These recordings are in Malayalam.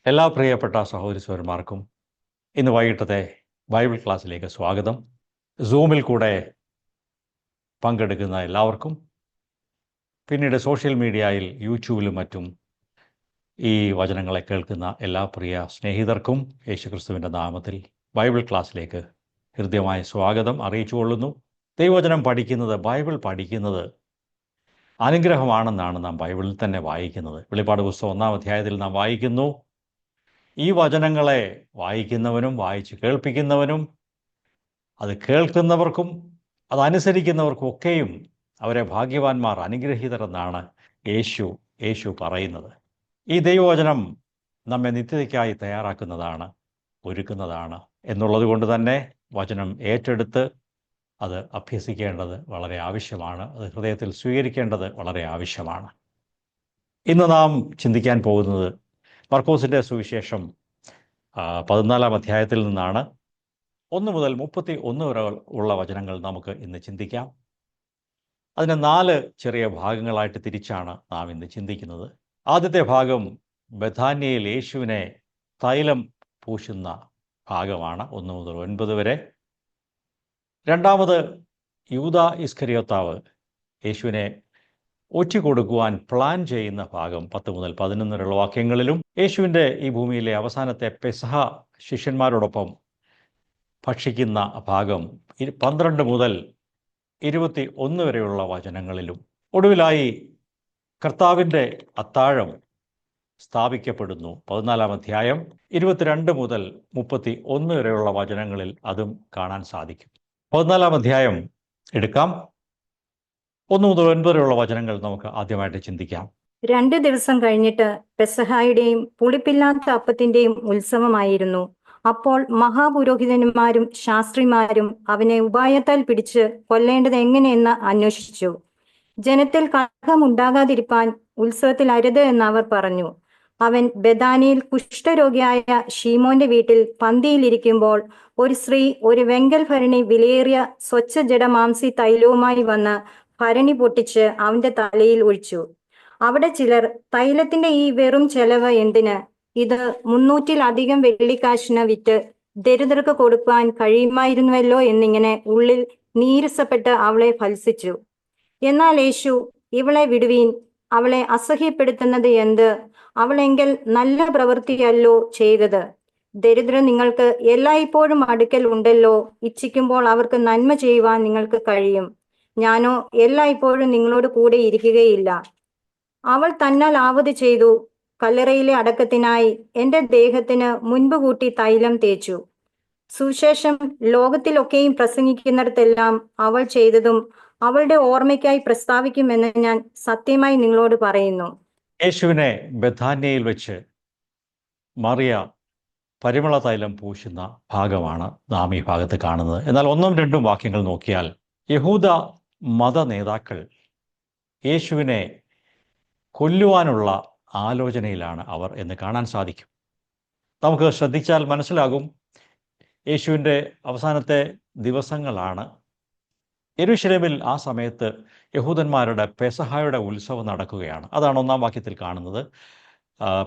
എല്ലാ പ്രിയപ്പെട്ട സഹോദരീസഹോദരന്മാർക്കും ഇന്ന് വൈകിട്ടത്തെ ബൈബിൾ ക്ലാസ്സിലേക്ക് സ്വാഗതം. സൂമിൽ കൂടെ പങ്കെടുക്കുന്ന എല്ലാവർക്കും, പിന്നീട് സോഷ്യൽ മീഡിയയിൽ യൂട്യൂബിലും മറ്റും ഈ വചനങ്ങളെ കേൾക്കുന്ന എല്ലാ പ്രിയ സ്നേഹിതർക്കും യേശുക്രിസ്തുവിൻ്റെ നാമത്തിൽ ബൈബിൾ ക്ലാസ്സിലേക്ക് ഹൃദ്യമായ സ്വാഗതം അറിയിച്ചുകൊള്ളുന്നു. ദൈവവചനം പഠിക്കുന്നത്, ബൈബിൾ പഠിക്കുന്നത് അനുഗ്രഹമാണെന്നാണ് നാം ബൈബിളിൽ തന്നെ വായിക്കുന്നത്. വെളിപ്പാട് പുസ്തകം 1-ാം അധ്യായത്തിൽ നാം വായിക്കുന്നു, ഈ വചനങ്ങളെ വായിക്കുന്നവനും വായിച്ച് കേൾപ്പിക്കുന്നവനും അത് കേൾക്കുന്നവർക്കും അതനുസരിക്കുന്നവർക്കും ഒക്കെയും അവരെ ഭാഗ്യവാന്മാർ, അനുഗ്രഹീതർ എന്നാണ് യേശു പറയുന്നത്. ഈ ദൈവവചനം നമ്മെ നിത്യതയ്ക്കായി തയ്യാറാക്കുന്നതാണ്, ഒരുക്കുന്നതാണ് എന്നുള്ളത് കൊണ്ട് തന്നെ വചനം ഏറ്റെടുത്ത് അത് അഭ്യസിക്കേണ്ടത് വളരെ ആവശ്യമാണ്. അത് ഹൃദയത്തിൽ സ്വീകരിക്കേണ്ടത് വളരെ ആവശ്യമാണ്. ഇന്ന് നാം ചിന്തിക്കാൻ പോകുന്നത് മർക്കോസിൻ്റെ സുവിശേഷം 14-ാം അധ്യായത്തിൽ നിന്നാണ്. 1 മുതൽ 31 വരെ ഉള്ള വചനങ്ങൾ നമുക്ക് ഇന്ന് ചിന്തിക്കാം. അതിനെ 4 ചെറിയ ഭാഗങ്ങളായിട്ട് തിരിച്ചാണ് നാം ഇന്ന് ചിന്തിക്കുന്നത്. ആദ്യത്തെ ഭാഗം ബഥാന്യയിൽ യേശുവിനെ തൈലം പൂശുന്ന ഭാഗമാണ്, 1 മുതൽ 9 വരെ. രണ്ടാമത് യൂദാ ഇസ്കരിയോത്താവ് യേശുവിനെ ഒറ്റിക്കൊടുക്കുവാൻ പ്ലാൻ ചെയ്യുന്ന ഭാഗം 10 മുതൽ 11 വരെയുള്ള വാക്യങ്ങളിലും, യേശുവിൻ്റെ ഈ ഭൂമിയിലെ അവസാനത്തെ പെസഹ ശിഷ്യന്മാരോടൊപ്പം ഭക്ഷിക്കുന്ന ഭാഗം 12 മുതൽ 21 വരെയുള്ള വചനങ്ങളിലും, ഒടുവിലായി കർത്താവിൻ്റെ അത്താഴം സ്ഥാപിക്കപ്പെടുന്നു 14-ാം അധ്യായം 22 മുതൽ 31 വരെയുള്ള വചനങ്ങളിൽ അതും കാണാൻ സാധിക്കും. 14-ാം അധ്യായം എടുക്കാം. 1 മുതൽ 9 വരെയുള്ള വചനങ്ങൾ നമുക്ക് ആദ്യമായിട്ട് ചിന്തിക്കാം. 2 ദിവസം കഴിഞ്ഞിട്ട് പെസഹായുടെയും പുളിപ്പില്ലാത്ത അപ്പത്തിന്റെയും ഉത്സവമായിരുന്നു. അപ്പോൾ മഹാപുരോഹിതന്മാരും ശാസ്ത്രിമാരും അവനെ ഉപായത്താൽ പിടിച്ച് കൊല്ലേണ്ടത് എങ്ങനെയെന്ന് അന്വേഷിച്ചു. ജനത്തിൽ കലഹമുണ്ടാകാതിരിപ്പാൻ ഉത്സവത്തിൽ അരുത് എന്ന് അവർ പറഞ്ഞു. അവൻ ബെഥാനിയിൽ കുഷ്ഠരോഗിയായ ശീമോന്റെ വീട്ടിൽ പന്തിയിലിരിക്കുമ്പോൾ ഒരു സ്ത്രീ ഒരു വെങ്കൽ ഭരണി വിലയേറിയ സ്വച്ഛ ജഡമാംസി തൈലവുമായി വന്ന് ഭരണി പൊട്ടിച്ച് അവന്റെ തലയിൽ ഒഴിച്ചു. അവിടെ ചിലർ, തൈലത്തിന്റെ ഈ വെറും ചെലവ് എന്തിന്? ഇത് 300-ലധികം വെള്ളിക്കാശിന് വിറ്റ് ദരിദ്രർക്ക് കൊടുക്കാൻ കഴിയുമായിരുന്നുവല്ലോ എന്നിങ്ങനെ ഉള്ളിൽ നീരസപ്പെട്ട് അവളെ ഭത്സിച്ചു. എന്നാൽ യേശു, ഇവളെ വിടുവീൻ, അവളെ അസഹ്യപ്പെടുത്തുന്നത് എന്ത്? അവളെങ്കിൽ നല്ല പ്രവൃത്തിയല്ലോ ചെയ്തത്. ദരിദ്രർ നിങ്ങൾക്ക് എല്ലായ്പ്പോഴും അടുക്കൽ ഉണ്ടല്ലോ. ഇച്ഛിക്കുമ്പോൾ അവർക്ക് നന്മ ചെയ്യുവാൻ നിങ്ങൾക്ക് കഴിയും. ഞാനോ എല്ലായ്പ്പോഴും നിങ്ങളോട് കൂടെ ഇരിക്കുകയില്ല. അവൾ തന്നാൽ ആവത് ചെയ്തു. കല്ലറയിലെ അടക്കത്തിനായി എന്റെ ദേഹത്തിന് മുൻപ് കൂട്ടി തൈലം തേച്ചു. സുവിശേഷം ലോകത്തിലൊക്കെയും പ്രസംഗിക്കുന്നിടത്തെല്ലാം അവൾ ചെയ്തതും അവളുടെ ഓർമ്മയ്ക്കായി പ്രസ്താവിക്കുമെന്ന് ഞാൻ സത്യമായി നിങ്ങളോട് പറയുന്നു. യേശുവിനെ ബഥാന്യയിൽ വെച്ച് മറിയ പരിമള തൈലം പൂശുന്ന ഭാഗമാണ് നാം ഈ ഭാഗത്ത് കാണുന്നത്. എന്നാൽ 1ഉം 2ഉം വാക്യങ്ങൾ നോക്കിയാൽ യഹൂദ മത നേതാക്കൾ യേശുവിനെ കൊല്ലുവാനുള്ള ആലോചനയിലാണ് അവർ എന്ന് കാണാൻ സാധിക്കും. നമുക്ക് ശ്രദ്ധിച്ചാൽ മനസ്സിലാകും, യേശുവിൻ്റെ അവസാനത്തെ ദിവസങ്ങളാണ്. യെരൂശലേമിൽ ആ സമയത്ത് യഹൂദന്മാരുടെ പെസഹായുടെ ഉത്സവം നടക്കുകയാണ്. അതാണ് 1-ാം വാക്യത്തിൽ കാണുന്നത്.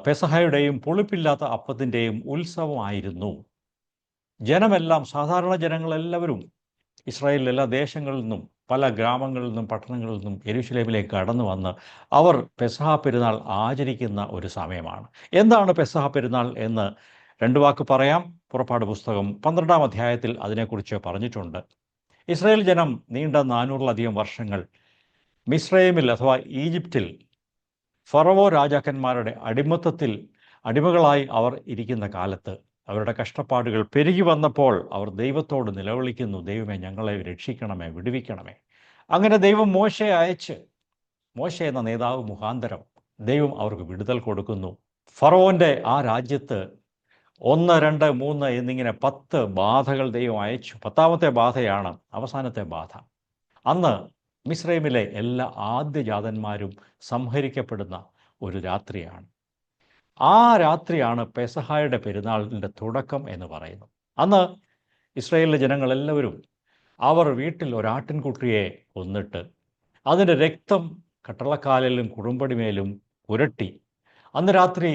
പെസഹായുടെയും പുളിപ്പില്ലാത്ത അപ്പത്തിൻ്റെയും ഉത്സവമായിരുന്നു. ജനമെല്ലാം, സാധാരണ ജനങ്ങളെല്ലാവരും ഇസ്രായേലിലെ എല്ലാ ദേശങ്ങളിൽ നിന്നും, പല ഗ്രാമങ്ങളിൽ നിന്നും പട്ടണങ്ങളിൽ നിന്നും യെരൂശലേമിലേക്ക് കടന്നു വന്ന് അവർ പെസഹ പെരുന്നാൾ ആചരിക്കുന്ന ഒരു സമയമാണ്. എന്താണ് പെസഹ പെരുന്നാൾ എന്ന് 2 വാക്ക് പറയാം. പുറപ്പാട് പുസ്തകം 12-ാം അധ്യായത്തിൽ അതിനെക്കുറിച്ച് പറഞ്ഞിട്ടുണ്ട്. ഇസ്രായേൽ ജനം നീണ്ട 400-ലധികം വർഷങ്ങൾ മിസ്രൈമിൽ അഥവാ ഈജിപ്തിൽ ഫറവോ രാജാക്കന്മാരുടെ അടിമകളായി അവർ ഇരിക്കുന്ന കാലത്ത് അവരുടെ കഷ്ടപ്പാടുകൾ പെരുകി വന്നപ്പോൾ അവർ ദൈവത്തോട് നിലവിളിക്കുന്നു, ദൈവമേ, ഞങ്ങളെ രക്ഷിക്കണമേ, വിടുവിക്കണമേ. അങ്ങനെ ദൈവം മോശയെ അയച്ച്, മോശ എന്ന നേതാവ് മുഖാന്തരം ദൈവം അവർക്ക് വിടുതൽ കൊടുക്കുന്നു. ഫറവോൻ്റെ ആ രാജ്യത്ത് 1, 2, 3 എന്നിങ്ങനെ 10 ബാധകൾ ദൈവം അയച്ചു. 10ാമത്തെ ബാധയാണ് അവസാനത്തെ ബാധ. അന്ന് മിസ്രൈമിലെ എല്ലാ ആദ്യജാതന്മാരും സംഹരിക്കപ്പെടുന്ന ഒരു രാത്രിയാണ്. ആ രാത്രിയാണ് പെസഹായുടെ പെരുന്നാളിൻ്റെ തുടക്കം എന്ന് പറയുന്നത്. അന്ന് ഇസ്രായേലിലെ ജനങ്ങളെല്ലാവരും അവർ വീട്ടിൽ ഒരാട്ടിൻകുട്ടിയെ കൊന്നിട്ട് അതിൻ്റെ രക്തം കട്ടളക്കാലിലും കുറുമ്പടിമേലും പുരട്ടി അന്ന് രാത്രി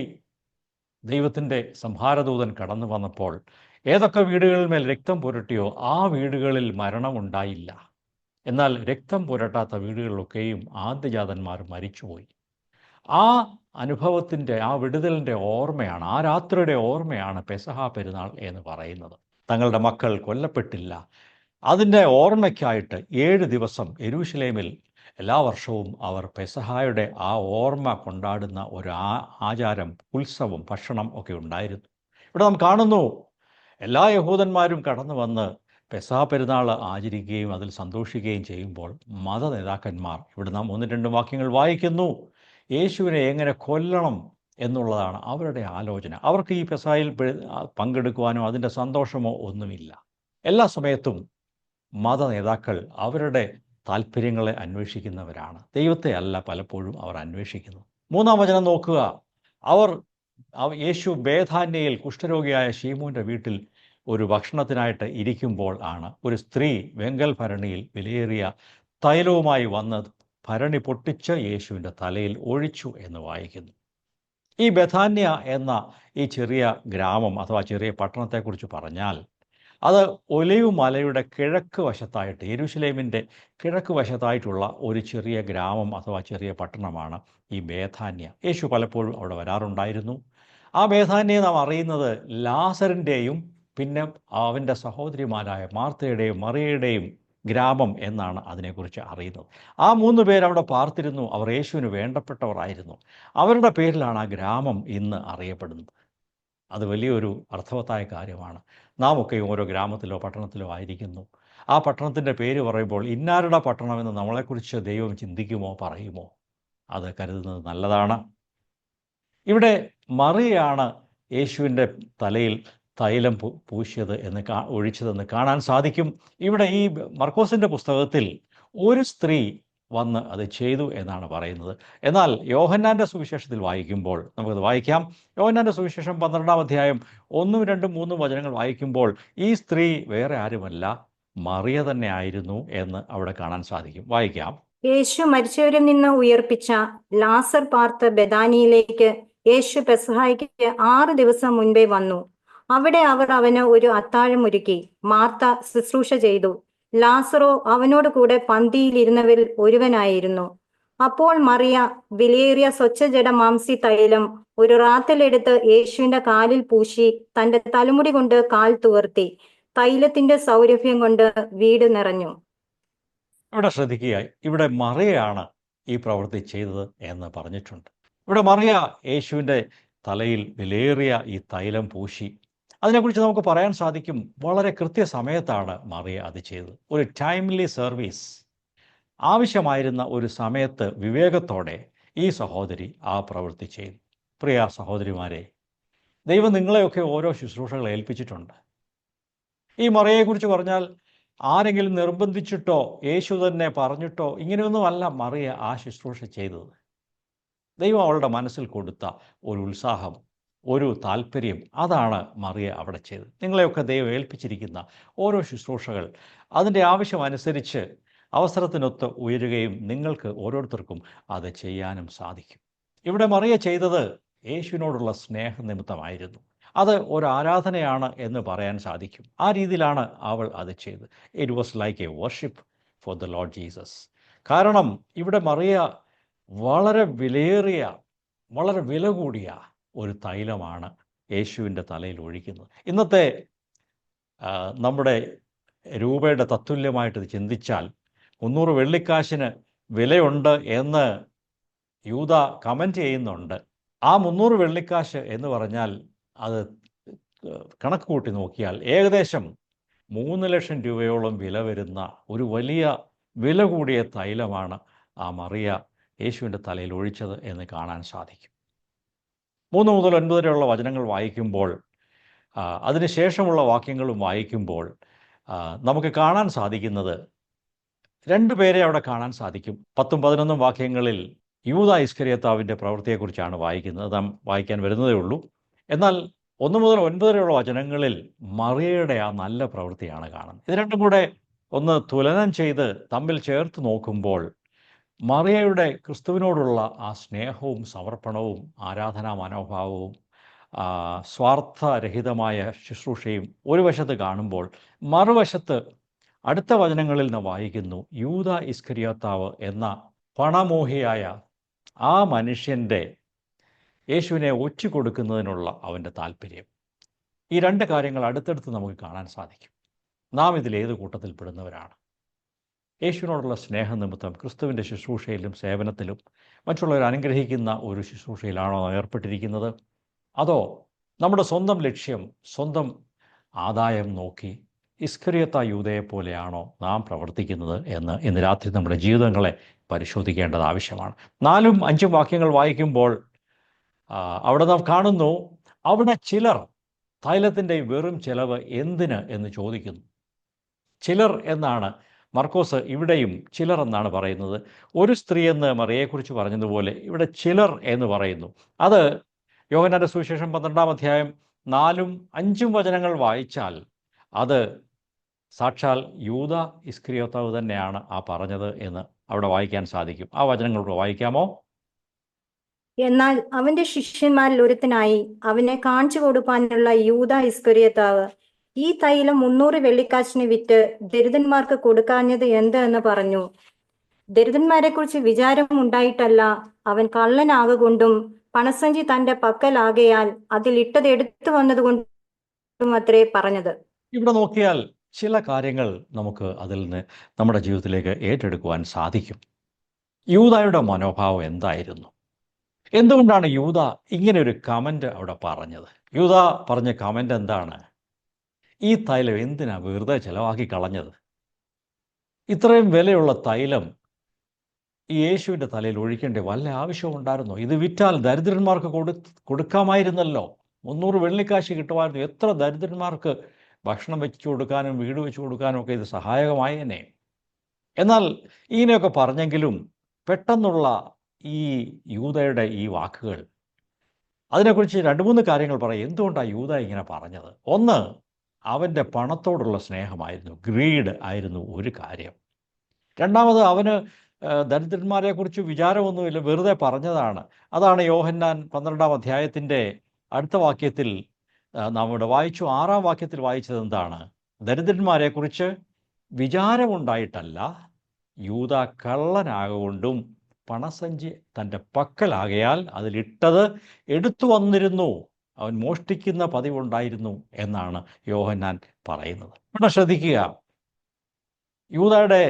ദൈവത്തിൻ്റെ സംഹാരദൂതൻ കടന്നു വന്നപ്പോൾ ഏതൊക്കെ വീടുകളിന്മേൽ രക്തം പുരട്ടിയോ ആ വീടുകളിൽ മരണമുണ്ടായില്ല. എന്നാൽ രക്തം പുരട്ടാത്ത വീടുകളിലൊക്കെയും ആദ്യജാതന്മാർ മരിച്ചുപോയി. ആ അനുഭവത്തിൻ്റെ, ആ വിടുതലിൻ്റെ ഓർമ്മയാണ്, ആ രാത്രിയുടെ ഓർമ്മയാണ് പെസഹ പെരുന്നാൾ എന്ന് പറയുന്നത്. തങ്ങളുടെ മക്കൾ കൊല്ലപ്പെട്ടില്ല, അതിൻ്റെ ഓർമ്മയ്ക്കായിട്ട് 7 ദിവസം യെരൂശലേമിൽ എല്ലാ വർഷവും അവർ പെസഹായുടെ ആ ഓർമ്മ കൊണ്ടാടുന്ന ഒരു ആചാരം, ഉത്സവം, ഭക്ഷണം ഒക്കെ ഉണ്ടായിരുന്നു. ഇവിടെ നാം കാണുന്നു, എല്ലാ യഹൂദന്മാരും കടന്നു വന്ന് പെസഹ പെരുന്നാൾ ആചരിക്കുകയും അതിൽ സന്തോഷിക്കുകയും ചെയ്യുമ്പോൾ മത നേതാക്കന്മാർ, ഇവിടെ നാം 1-2 വാക്യങ്ങൾ വായിക്കുന്നു, യേശുവിനെ എങ്ങനെ കൊല്ലണം എന്നുള്ളതാണ് അവരുടെ ആലോചന. അവർക്ക് ഈ പെസഹയിൽ പങ്കെടുക്കുവാനോ അതിൻ്റെ സന്തോഷമോ ഒന്നുമില്ല. എല്ലാ സമയത്തും മത നേതാക്കൾ അവരുടെ താല്പര്യങ്ങളെ അന്വേഷിക്കുന്നവരാണ്, ദൈവത്തെ അല്ല പലപ്പോഴും അവർ അന്വേഷിക്കുന്നത്. 3-ാം വചനം നോക്കുക. യേശു ബേഥാന്യയിൽ കുഷ്ഠരോഗിയായ ശീമോൻ്റെ വീട്ടിൽ ഒരു ഭക്ഷണത്തിനായിട്ട് ഇരിക്കുമ്പോൾ ആണ് ഒരു സ്ത്രീ വെങ്കൽ ഭരണിയിൽ വിലയേറിയ തൈലവുമായി വന്ന് ഭരണി പൊട്ടിച്ച് യേശുവിൻ്റെ തലയിൽ ഒഴിച്ചു എന്ന് വായിക്കുന്നു. ഈ ബേഥാന്യ എന്ന ഈ ചെറിയ ഗ്രാമം അഥവാ ചെറിയ പട്ടണത്തെക്കുറിച്ച് പറഞ്ഞാൽ അത് ഒലിവ് മലയുടെ കിഴക്ക് വശത്തായിട്ട്, യെരൂശലേമിൻ്റെ കിഴക്ക് വശത്തായിട്ടുള്ള ഒരു ചെറിയ ഗ്രാമം അഥവാ ചെറിയ പട്ടണമാണ് ഈ ബേഥാന്യ. യേശു പലപ്പോഴും അവിടെ വരാറുണ്ടായിരുന്നു. ആ ബേഥാന്യയെ നാം അറിയുന്നത് ലാസറിൻ്റെയും പിന്നെ അവൻ്റെ സഹോദരിമാരായ മാർത്തയുടെയും മറിയയുടെയും ഗ്രാമം എന്നാണ് അതിനെക്കുറിച്ച് അറിയുന്നത്. ആ 3 പേർ അവിടെ പാർത്തിരുന്നു. അവർ യേശുവിന് വേണ്ടപ്പെട്ടവർ ആയിരുന്നു. അവരുടെ പേരിലാണ് ആ ഗ്രാമം ഇന്ന് അറിയപ്പെടുന്നത്. അത് വലിയൊരു അർത്ഥവത്തായ കാര്യമാണ്. നാം ഒക്കെ ഓരോ ഗ്രാമത്തിലോ പട്ടണത്തിലോ ആയിരിക്കുന്നു. ആ പട്ടണത്തിൻ്റെ പേര് പറയുമ്പോൾ ഇന്നാരുടെ പട്ടണമെന്ന് നമ്മളെക്കുറിച്ച് ദൈവം ചിന്തിക്കുമോ, പറയുമോ? അത് കരുതുന്നത് നല്ലതാണ്. ഇവിടെ മറിയയാണ് യേശുവിൻ്റെ തലയിൽ തൈലം പൂശിയത് എന്ന് ഒഴിച്ചതെന്ന് കാണാൻ സാധിക്കും. ഇവിടെ ഈ മർക്കോസിൻ്റെ പുസ്തകത്തിൽ ഒരു സ്ത്രീ വന്ന് അത് ചെയ്തു എന്നാണ് പറയുന്നത്. എന്നാൽ യോഹന്നാൻ്റെ സുവിശേഷത്തിൽ വായിക്കുമ്പോൾ നമുക്കത് വായിക്കാം. യോഹന്നാൻ്റെ സുവിശേഷം 12-ാം അധ്യായം 1, 2, 3 വചനങ്ങൾ വായിക്കുമ്പോൾ ഈ സ്ത്രീ വേറെ ആരുമല്ല, മറിയ തന്നെ ആയിരുന്നു എന്ന് അവിടെ കാണാൻ സാധിക്കും. വായിക്കാം. യേശു മരിച്ചവരിൽ നിന്ന് ഉയർപ്പിച്ച ലാസർ പാർത്ത ബെഥാനിയിലേക്ക് യേശു പെസഹായ്ക്ക് 6 ദിവസം മുൻപേ വന്നു. അവിടെ അവർ അവന് ഒരു അത്താഴം ഒരുക്കി. മാർത്ത ശുശ്രൂഷ ചെയ്തു. ലാസറോ അവനോട് കൂടെ പന്തിയിലിരുന്നവരിൽ ഒരുവനായിരുന്നു. അപ്പോൾ മറിയ വിലയേറിയ സ്വച്ഛജട മാംസി തൈലം ഒരു റാത്തലെടുത്ത് യേശുവിന്റെ കാലിൽ പൂശി തന്റെ തലമുടി കൊണ്ട് കാൽ തുവർത്തി. തൈലത്തിന്റെ സൗരഭ്യം കൊണ്ട് വീട് നിറഞ്ഞു. ഇവിടെ ശ്രദ്ധിക്കുക, ഇവിടെ മറിയയാണ് ഈ പ്രവൃത്തി ചെയ്തത് എന്ന് പറഞ്ഞിട്ടുണ്ട്. ഇവിടെ മറിയ യേശുവിൻ്റെ തലയിൽ വിലയേറിയ ഈ തൈലം പൂശി. അതിനെക്കുറിച്ച് നമുക്ക് പറയാൻ സാധിക്കും, വളരെ കൃത്യസമയത്താണ് മറിയ അത് ചെയ്തത്. ഒരു ടൈംലി സർവീസ്, ആവശ്യമായിരുന്ന ഒരു സമയത്ത് വിവേകത്തോടെ ഈ സഹോദരി ആ പ്രവൃത്തി ചെയ്തു. പ്രിയ സഹോദരിമാരെ, ദൈവം നിങ്ങളെയൊക്കെ ഓരോ ശുശ്രൂഷകൾ ഏൽപ്പിച്ചിട്ടുണ്ട്. ഈ മറിയയെക്കുറിച്ച് പറഞ്ഞാൽ ആരെങ്കിലും നിർബന്ധിച്ചിട്ടോ യേശു തന്നെ പറഞ്ഞിട്ടോ ഇങ്ങനെയൊന്നുമല്ല മറിയ ആ ശുശ്രൂഷ ചെയ്തത്. ദൈവം അവളുടെ മനസ്സിൽ കൊടുത്ത ഒരു ഉത്സാഹം, ഒരു താല്പര്യം, അതാണ് മറിയ അവിടെ ചെയ്തത്. നിങ്ങളെയൊക്കെ ദൈവം ഏൽപ്പിച്ചിരിക്കുന്ന ഓരോ ശുശ്രൂഷകൾ അതിൻ്റെ ആവശ്യമനുസരിച്ച് അവസരത്തിനൊത്ത് ഉയരുകയും നിങ്ങൾക്ക് ഓരോരുത്തർക്കും അത് ചെയ്യാനും സാധിക്കും. ഇവിടെ മറിയ ചെയ്തത് യേശുവിനോടുള്ള സ്നേഹനിമിത്തമായിരുന്നു. അത് ഒരു ആരാധനയാണ് എന്ന് പറയാൻ സാധിക്കും. ആ രീതിയിലാണ് അവൾ അത് ചെയ്തത്. It was like A worship for the Lord Jesus. കാരണം ഇവിടെ മറിയ വളരെ വിലയേറിയ, വളരെ വില കൂടിയ ഒരു തൈലമാണ് യേശുവിൻ്റെ തലയിൽ ഒഴിക്കുന്നത്. ഇന്നത്തെ നമ്മുടെ രൂപയുടെ തത്തുല്യമായിട്ട് ഇത് ചിന്തിച്ചാൽ 300 വെള്ളിക്കാശിന് വിലയുണ്ട് എന്ന് യൂദ കമൻറ്റ് ചെയ്യുന്നുണ്ട്. ആ 300 വെള്ളിക്കാശ് എന്ന് പറഞ്ഞാൽ അത് കണക്ക് കൂട്ടി നോക്കിയാൽ ഏകദേശം 3 ലക്ഷം രൂപയോളം വില വരുന്ന ഒരു വലിയ വില കൂടിയ തൈലമാണ് ആ മറിയ യേശുവിൻ്റെ തലയിൽ ഒഴിച്ചത് എന്ന് കാണാൻ സാധിക്കും. 3 മുതൽ 9 വരെയുള്ള വചനങ്ങൾ വായിക്കുമ്പോൾ, അതിനുശേഷമുള്ള വാക്യങ്ങളും വായിക്കുമ്പോൾ നമുക്ക് കാണാൻ സാധിക്കുന്നത് 2 പേരെ അവിടെ കാണാൻ സാധിക്കും. 10ഉം 11ഉം വാക്യങ്ങളിൽ യൂദാ ഇസ്കരിയോത്താവിൻ്റെ പ്രവൃത്തിയെക്കുറിച്ചാണ് വായിക്കുന്നത്. നാം വായിക്കാൻ വരുന്നതേ ഉള്ളൂ. എന്നാൽ 1 മുതൽ 9 വരെയുള്ള വചനങ്ങളിൽ മറിയയുടെ ആ നല്ല പ്രവൃത്തിയാണ് കാണുന്നത്. ഇത് രണ്ടും കൂടെ ഒന്ന് തുലനം ചെയ്ത് തമ്മിൽ ചേർത്ത് നോക്കുമ്പോൾ മറിയയുടെ ക്രിസ്തുവിനോടുള്ള ആ സ്നേഹവും സമർപ്പണവും ആരാധനാ മനോഭാവവും സ്വാർത്ഥരഹിതമായ ശുശ്രൂഷയും ഒരു വശത്ത് കാണുമ്പോൾ, മറുവശത്ത് അടുത്ത വചനങ്ങളിൽ നിന്ന് വായിക്കുന്നു, യൂദ ഇസ്കരിയോത്താവ് എന്ന പണമോഹിയായ ആ മനുഷ്യൻ്റെ യേശുവിനെ ഒറ്റുകൊടുക്കുന്നതിനുള്ള അവൻ്റെ താല്പര്യം. ഈ രണ്ട് കാര്യങ്ങൾ അടുത്തടുത്ത് നമുക്ക് കാണാൻ സാധിക്കും. നാം ഇതിൽ ഏത് കൂട്ടത്തിൽപ്പെടുന്നവരാണ്? യേശുവിനോടുള്ള സ്നേഹനിമിത്തം ക്രിസ്തുവിൻ്റെ ശുശ്രൂഷയിലും സേവനത്തിലും മറ്റുള്ളവർ അനുഗ്രഹിക്കുന്ന ഒരു ശുശ്രൂഷയിലാണോ ഏർപ്പെട്ടിരിക്കുന്നത്? അതോ നമ്മുടെ സ്വന്തം ലക്ഷ്യം, സ്വന്തം ആദായം നോക്കി ഇസ്കറിയോത്ത യൂദയെ പോലെയാണോ നാം പ്രവർത്തിക്കുന്നത് എന്ന് ഇന്ന് രാത്രി നമ്മുടെ ജീവിതങ്ങളെ പരിശോധിക്കേണ്ടത് ആവശ്യമാണ്. 4ഉം 5ഉം വാക്യങ്ങൾ വായിക്കുമ്പോൾ അവിടെ നാം കാണുന്നു, അവിടെ ചിലർ തൈലത്തിൻ്റെ വെറും ചെലവ് എന്തിന് എന്ന് ചോദിക്കുന്നു. ചിലർ എന്നാണ് മർക്കോസ് ഇവിടെയും ചിലർ എന്നാണ് പറയുന്നത്. ഒരു സ്ത്രീ എന്ന് മറിയയെക്കുറിച്ച് പറഞ്ഞതുപോലെ ഇവിടെ ചിലർ എന്ന് പറയുന്നു. അത് യോഹന്നാന്റെ സുവിശേഷം 12-ാം അധ്യായം 4ഉം 5ഉം വചനങ്ങൾ വായിച്ചാൽ അത് സാക്ഷാൽ യൂദ ഇസ്കരിയോത്താവ് തന്നെയാണ് ആ പറഞ്ഞത് എന്ന് അവിടെ വായിക്കാൻ സാധിക്കും. ആ വചനങ്ങൾ വായിക്കാമോ? എന്നാൽ അവന്റെ ശിഷ്യന്മാരിൽ ഒരുത്തനായി അവനെ കാണിച്ചു കൊടുക്കാനുള്ള യൂദ ഇസ്കരിയോത്താവ് ഈ തൈലം 300 വെള്ളിക്കാശിന് വിറ്റ് ദരിദ്രന്മാർക്ക് കൊടുക്കാഞ്ഞത് എന്ത് എന്ന് പറഞ്ഞു. ദരിദ്രന്മാരെ കുറിച്ച് വിചാരം ഉണ്ടായിട്ടല്ല, അവൻ കള്ളനാകൊണ്ടും പണസഞ്ചി തന്റെ പക്കലാകയാൽ അതിൽ ഇട്ടത് എടുത്തു വന്നതുകൊണ്ടും അത്രേ പറഞ്ഞത്. ഇവിടെ നോക്കിയാൽ ചില കാര്യങ്ങൾ നമുക്ക് അതിൽ നിന്ന് നമ്മുടെ ജീവിതത്തിലേക്ക് ഏറ്റെടുക്കുവാൻ സാധിക്കും. യൂദായുടെ മനോഭാവം എന്തായിരുന്നു? എന്തുകൊണ്ടാണ് യൂദ ഇങ്ങനെ ഒരു കമൻ്റ് അവിടെ പറഞ്ഞത്? യൂദ പറഞ്ഞ കമൻ്റ് എന്താണ്? ഈ തൈലം എന്തിനാ വെറുതെ ചിലവാക്കി കളഞ്ഞത്? ഇത്രയും വിലയുള്ള തൈലം ഈ യേശുവിൻ്റെ തലയിൽ ഒഴിക്കേണ്ട വല്ല ആവശ്യവും ഉണ്ടായിരുന്നോ? ഇത് വിറ്റാൽ ദരിദ്രന്മാർക്ക് കൊടുക്കാമായിരുന്നല്ലോ. 300 വെള്ളിക്കാശ് കിട്ടുമായിരുന്നു. എത്ര ദരിദ്രന്മാർക്ക് ഭക്ഷണം വെച്ചു കൊടുക്കാനും വീട് വെച്ചു കൊടുക്കാനും ഒക്കെ ഇത് സഹായകമായേനെ. എന്നാൽ ഇങ്ങനെയൊക്കെ പറഞ്ഞെങ്കിലും പെട്ടെന്നുള്ള ഈ യൂദയുടെ ഈ വാക്കുകൾ, അതിനെക്കുറിച്ച് 2-3 കാര്യങ്ങൾ പറയും. എന്തുകൊണ്ടാണ് യൂദ ഇങ്ങനെ പറഞ്ഞത്? ഒന്ന്, അവൻ്റെ പണത്തോടുള്ള സ്നേഹമായിരുന്നു, ഗ്രീഡ് ആയിരുന്നു ഒരു കാര്യം. രണ്ടാമത്, അവന് ദരിദ്രന്മാരെക്കുറിച്ച് വിചാരമൊന്നുമില്ല, വെറുതെ പറഞ്ഞതാണ്. അതാണ് യോഹന്നാൻ 12-ാം അധ്യായത്തിൻ്റെ അടുത്ത വാക്യത്തിൽ നാം ഇവിടെ വായിച്ചു. 6-ാം വാക്യത്തിൽ വായിച്ചത് എന്താണ്? ദരിദ്രന്മാരെക്കുറിച്ച് വിചാരമുണ്ടായിട്ടല്ല, യൂദ കള്ളനാകൊണ്ടും പണസഞ്ചി തൻ്റെ പക്കലാകയാൽ അതിലിട്ടത് എടുത്തു വന്നിരുന്നു, അവൻ മോഷ്ടിക്കുന്ന പതിവുണ്ടായിരുന്നു എന്നാണ് യോഹന്നാൻ പറയുന്നത്. ഇവിടെ ശ്രദ്ധിക്കുക, യൂദയുടെ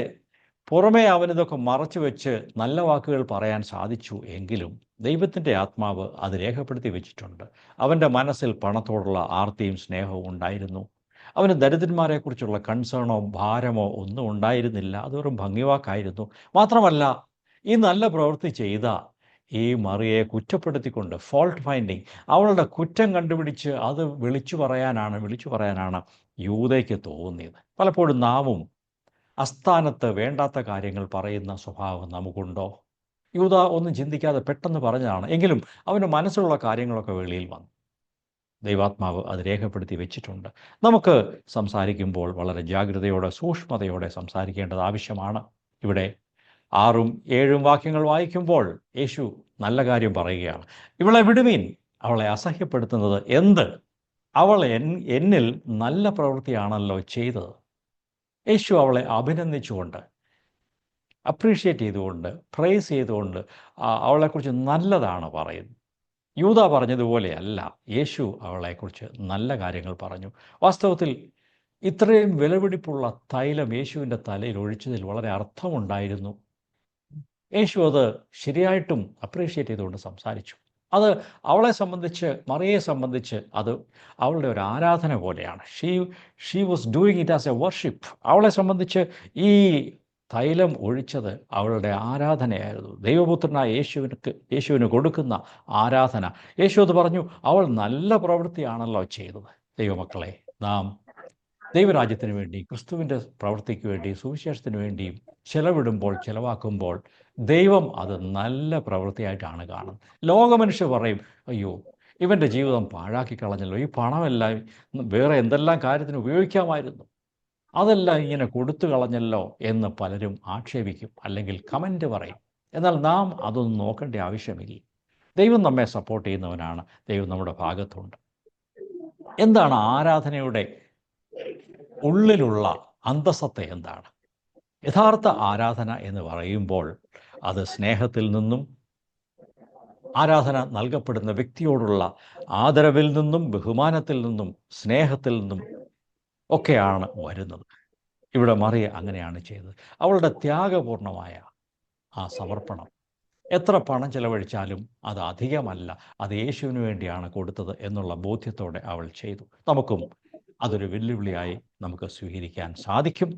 പുറമേ അവനിതൊക്കെ മറച്ചു വെച്ച് നല്ല വാക്കുകൾ പറയാൻ സാധിച്ചു എങ്കിലും ദൈവത്തിൻ്റെ ആത്മാവ് അത് രേഖപ്പെടുത്തി വെച്ചിട്ടുണ്ട്. അവൻ്റെ മനസ്സിൽ പണത്തോടുള്ള ആർത്തിയും സ്നേഹവും ഉണ്ടായിരുന്നു. അവന് ദരിദ്രന്മാരെക്കുറിച്ചുള്ള കൺസേണോ ഭാരമോ ഒന്നും ഉണ്ടായിരുന്നില്ല. അതൊരു ഭംഗിവാക്കായിരുന്നു. മാത്രമല്ല, ഈ നല്ല പ്രവൃത്തി ചെയ്ത ഈ മറിയെ കുറ്റപ്പെടുത്തിക്കൊണ്ട്, ഫോൾട്ട് ഫൈൻഡിങ്, അവളുടെ കുറ്റം കണ്ടുപിടിച്ച് അത് വിളിച്ചു പറയാനാണ് യൂദയ്ക്ക് തോന്നിയത്. പലപ്പോഴും നാമും അസ്ഥാനത്ത് വേണ്ടാത്ത കാര്യങ്ങൾ പറയുന്ന സ്വഭാവം നമുക്കുണ്ടോ? യൂദ ഒന്നും ചിന്തിക്കാതെ പെട്ടെന്ന് പറഞ്ഞതാണ്. എങ്കിലും അവൻ്റെ മനസ്സിലുള്ള കാര്യങ്ങളൊക്കെ വെളിയിൽ വന്നു. ദൈവാത്മാവ് അത് രേഖപ്പെടുത്തി വെച്ചിട്ടുണ്ട്. നമുക്ക് സംസാരിക്കുമ്പോൾ വളരെ ജാഗ്രതയോടെ സൂക്ഷ്മതയോടെ സംസാരിക്കേണ്ടത് ആവശ്യമാണ്. ഇവിടെ 6ഉം 7ഉം വാക്യങ്ങൾ വായിക്കുമ്പോൾ യേശു നല്ല കാര്യം പറയുകയാണ്. ഇവളെ വിടുവീൻ, അവളെ അസഹ്യപ്പെടുത്തുന്നത് എന്ത്? അവൾ എന്നിൽ നല്ല പ്രവൃത്തിയാണല്ലോ ചെയ്തത്. യേശു അവളെ അഭിനന്ദിച്ചുകൊണ്ട്, അപ്രീഷിയേറ്റ് ചെയ്തുകൊണ്ട്, പ്രൈസ് ചെയ്തുകൊണ്ട് അവളെക്കുറിച്ച് നല്ലതാണ് പറയുന്നത്. യൂദ പറഞ്ഞതുപോലെയല്ല, യേശു അവളെക്കുറിച്ച് നല്ല കാര്യങ്ങൾ പറഞ്ഞു. വാസ്തവത്തിൽ ഇത്രയും വിലപിടിപ്പുള്ള തൈലം യേശുവിൻ്റെ തലയിൽ ഒഴിച്ചതിൽ വളരെ അർത്ഥമുണ്ടായിരുന്നു. യേശു അത് ശരിയായിട്ടും അപ്രീഷിയേറ്റ് ചെയ്തുകൊണ്ട് സംസാരിച്ചു. അത് അവളെ സംബന്ധിച്ച്, മറിയയെ സംബന്ധിച്ച് അത് അവളുടെ ഒരു ആരാധന പോലെയാണ്. She was doing it as A worship. അവളെ സംബന്ധിച്ച് ഈ തൈലം ഒഴിച്ചത് അവളുടെ ആരാധനയായിരുന്നു. ദൈവപുത്രനായ യേശുവിന് കൊടുക്കുന്ന ആരാധന. യേശു അത് പറഞ്ഞു, അവൾ നല്ല പ്രവൃത്തിയാണല്ലോ ചെയ്തത്. ദൈവമക്കളെ, നാം ദൈവരാജ്യത്തിന് വേണ്ടി, ക്രിസ്തുവിൻ്റെ പ്രവൃത്തിക്ക് വേണ്ടി, സുവിശേഷത്തിന് വേണ്ടിയും ചിലവാക്കുമ്പോൾ ദൈവം അത് നല്ല പ്രവൃത്തിയായിട്ടാണ് കാണുന്നത്. ലോകമനുഷ്യർ പറയും, അയ്യോ ഇവൻ്റെ ജീവിതം പാഴാക്കി കളഞ്ഞല്ലോ, ഈ പണമെല്ലാം വേറെ എന്തെല്ലാം കാര്യത്തിന് ഉപയോഗിക്കാമായിരുന്നു, അതെല്ലാം ഇങ്ങനെ കൊടുത്തു കളഞ്ഞല്ലോ എന്ന് പലരും ആക്ഷേപിക്കും, അല്ലെങ്കിൽ കമൻ്റ് പറയും. എന്നാൽ നാം അതൊന്നും നോക്കേണ്ട ആവശ്യമില്ല. ദൈവം നമ്മെ സപ്പോർട്ട് ചെയ്യുന്നവനാണ്. ദൈവം നമ്മുടെ ഭാഗത്തുണ്ട്. എന്താണ് ആരാധനയുടെ ഉള്ളിലുള്ള അന്തസത്ത? എന്താണ് യഥാർത്ഥ ആരാധന എന്ന് പറയുമ്പോൾ? അത് സ്നേഹത്തിൽ നിന്നും, ആരാധന നൽകപ്പെടുന്ന വ്യക്തിയോടുള്ള ആദരവിൽ നിന്നും, ബഹുമാനത്തിൽ നിന്നും, സ്നേഹത്തിൽ നിന്നും ഒക്കെയാണ് വരുന്നത്. ഇവിടെ മറിയ അങ്ങനെയാണ് ചെയ്തത്. അവളുടെ ത്യാഗപൂർണമായ ആ സമർപ്പണം, എത്ര പണം ചെലവഴിച്ചാലും അത് അധികമല്ല, അത് യേശുവിന് വേണ്ടിയാണ് കൊടുത്തത് എന്നുള്ള ബോധ്യത്തോടെ അവൾ ചെയ്തു. നമുക്കും അതൊരു വെല്ലുവിളിയായി നമുക്ക് സ്വീകരിക്കാൻ സാധിക്കും.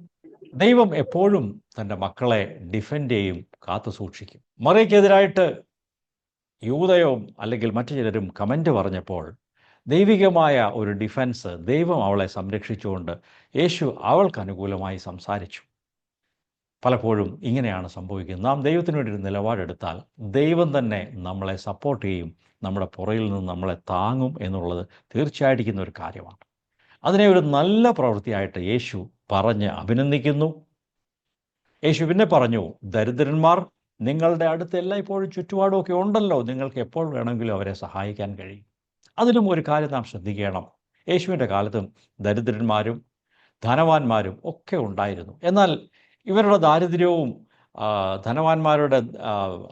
ദൈവം എപ്പോഴും തൻ്റെ മക്കളെ ഡിഫെൻഡ് ചെയ്യും, കാത്തു സൂക്ഷിക്കും. മറിയയ്ക്കെതിരായിട്ട് യൂദയോ അല്ലെങ്കിൽ മറ്റു ചിലരും കമൻ്റ് പറഞ്ഞപ്പോൾ ദൈവികമായ ഒരു ഡിഫൻസ്, ദൈവം അവളെ സംരക്ഷിച്ചുകൊണ്ട് യേശു അവൾക്ക് അനുകൂലമായി സംസാരിച്ചു. പലപ്പോഴും ഇങ്ങനെയാണ് സംഭവിക്കുന്നത്. നാം ദൈവത്തിന് വേണ്ടി ഒരു നിലപാടെടുത്താൽ ദൈവം തന്നെ നമ്മളെ സപ്പോർട്ട് ചെയ്യും, നമ്മുടെ പുറകിൽ നിന്ന് നമ്മളെ താങ്ങും എന്നുള്ളത് തീർച്ചയായിരിക്കുന്ന ഒരു കാര്യമാണ്. അതിനെ ഒരു നല്ല പ്രവൃത്തിയായിട്ട് യേശു പറഞ്ഞ് അഭിനന്ദിക്കുന്നു. യേശു പിന്നെ പറഞ്ഞു, ദരിദ്രന്മാർ നിങ്ങളുടെ അടുത്ത് എല്ലായ്പ്പോഴും ചുറ്റുപാടുമൊക്കെ ഉണ്ടല്ലോ, നിങ്ങൾക്ക് എപ്പോൾ വേണമെങ്കിലും അവരെ സഹായിക്കാൻ കഴിയും. അതിലും ഒരു കാര്യം നാം ശ്രദ്ധിക്കണം. യേശുവിൻ്റെ കാലത്തും ദരിദ്രന്മാരും ധനവാന്മാരും ഒക്കെ ഉണ്ടായിരുന്നു. എന്നാൽ ഇവരുടെ ദാരിദ്ര്യവും ധനവാന്മാരുടെ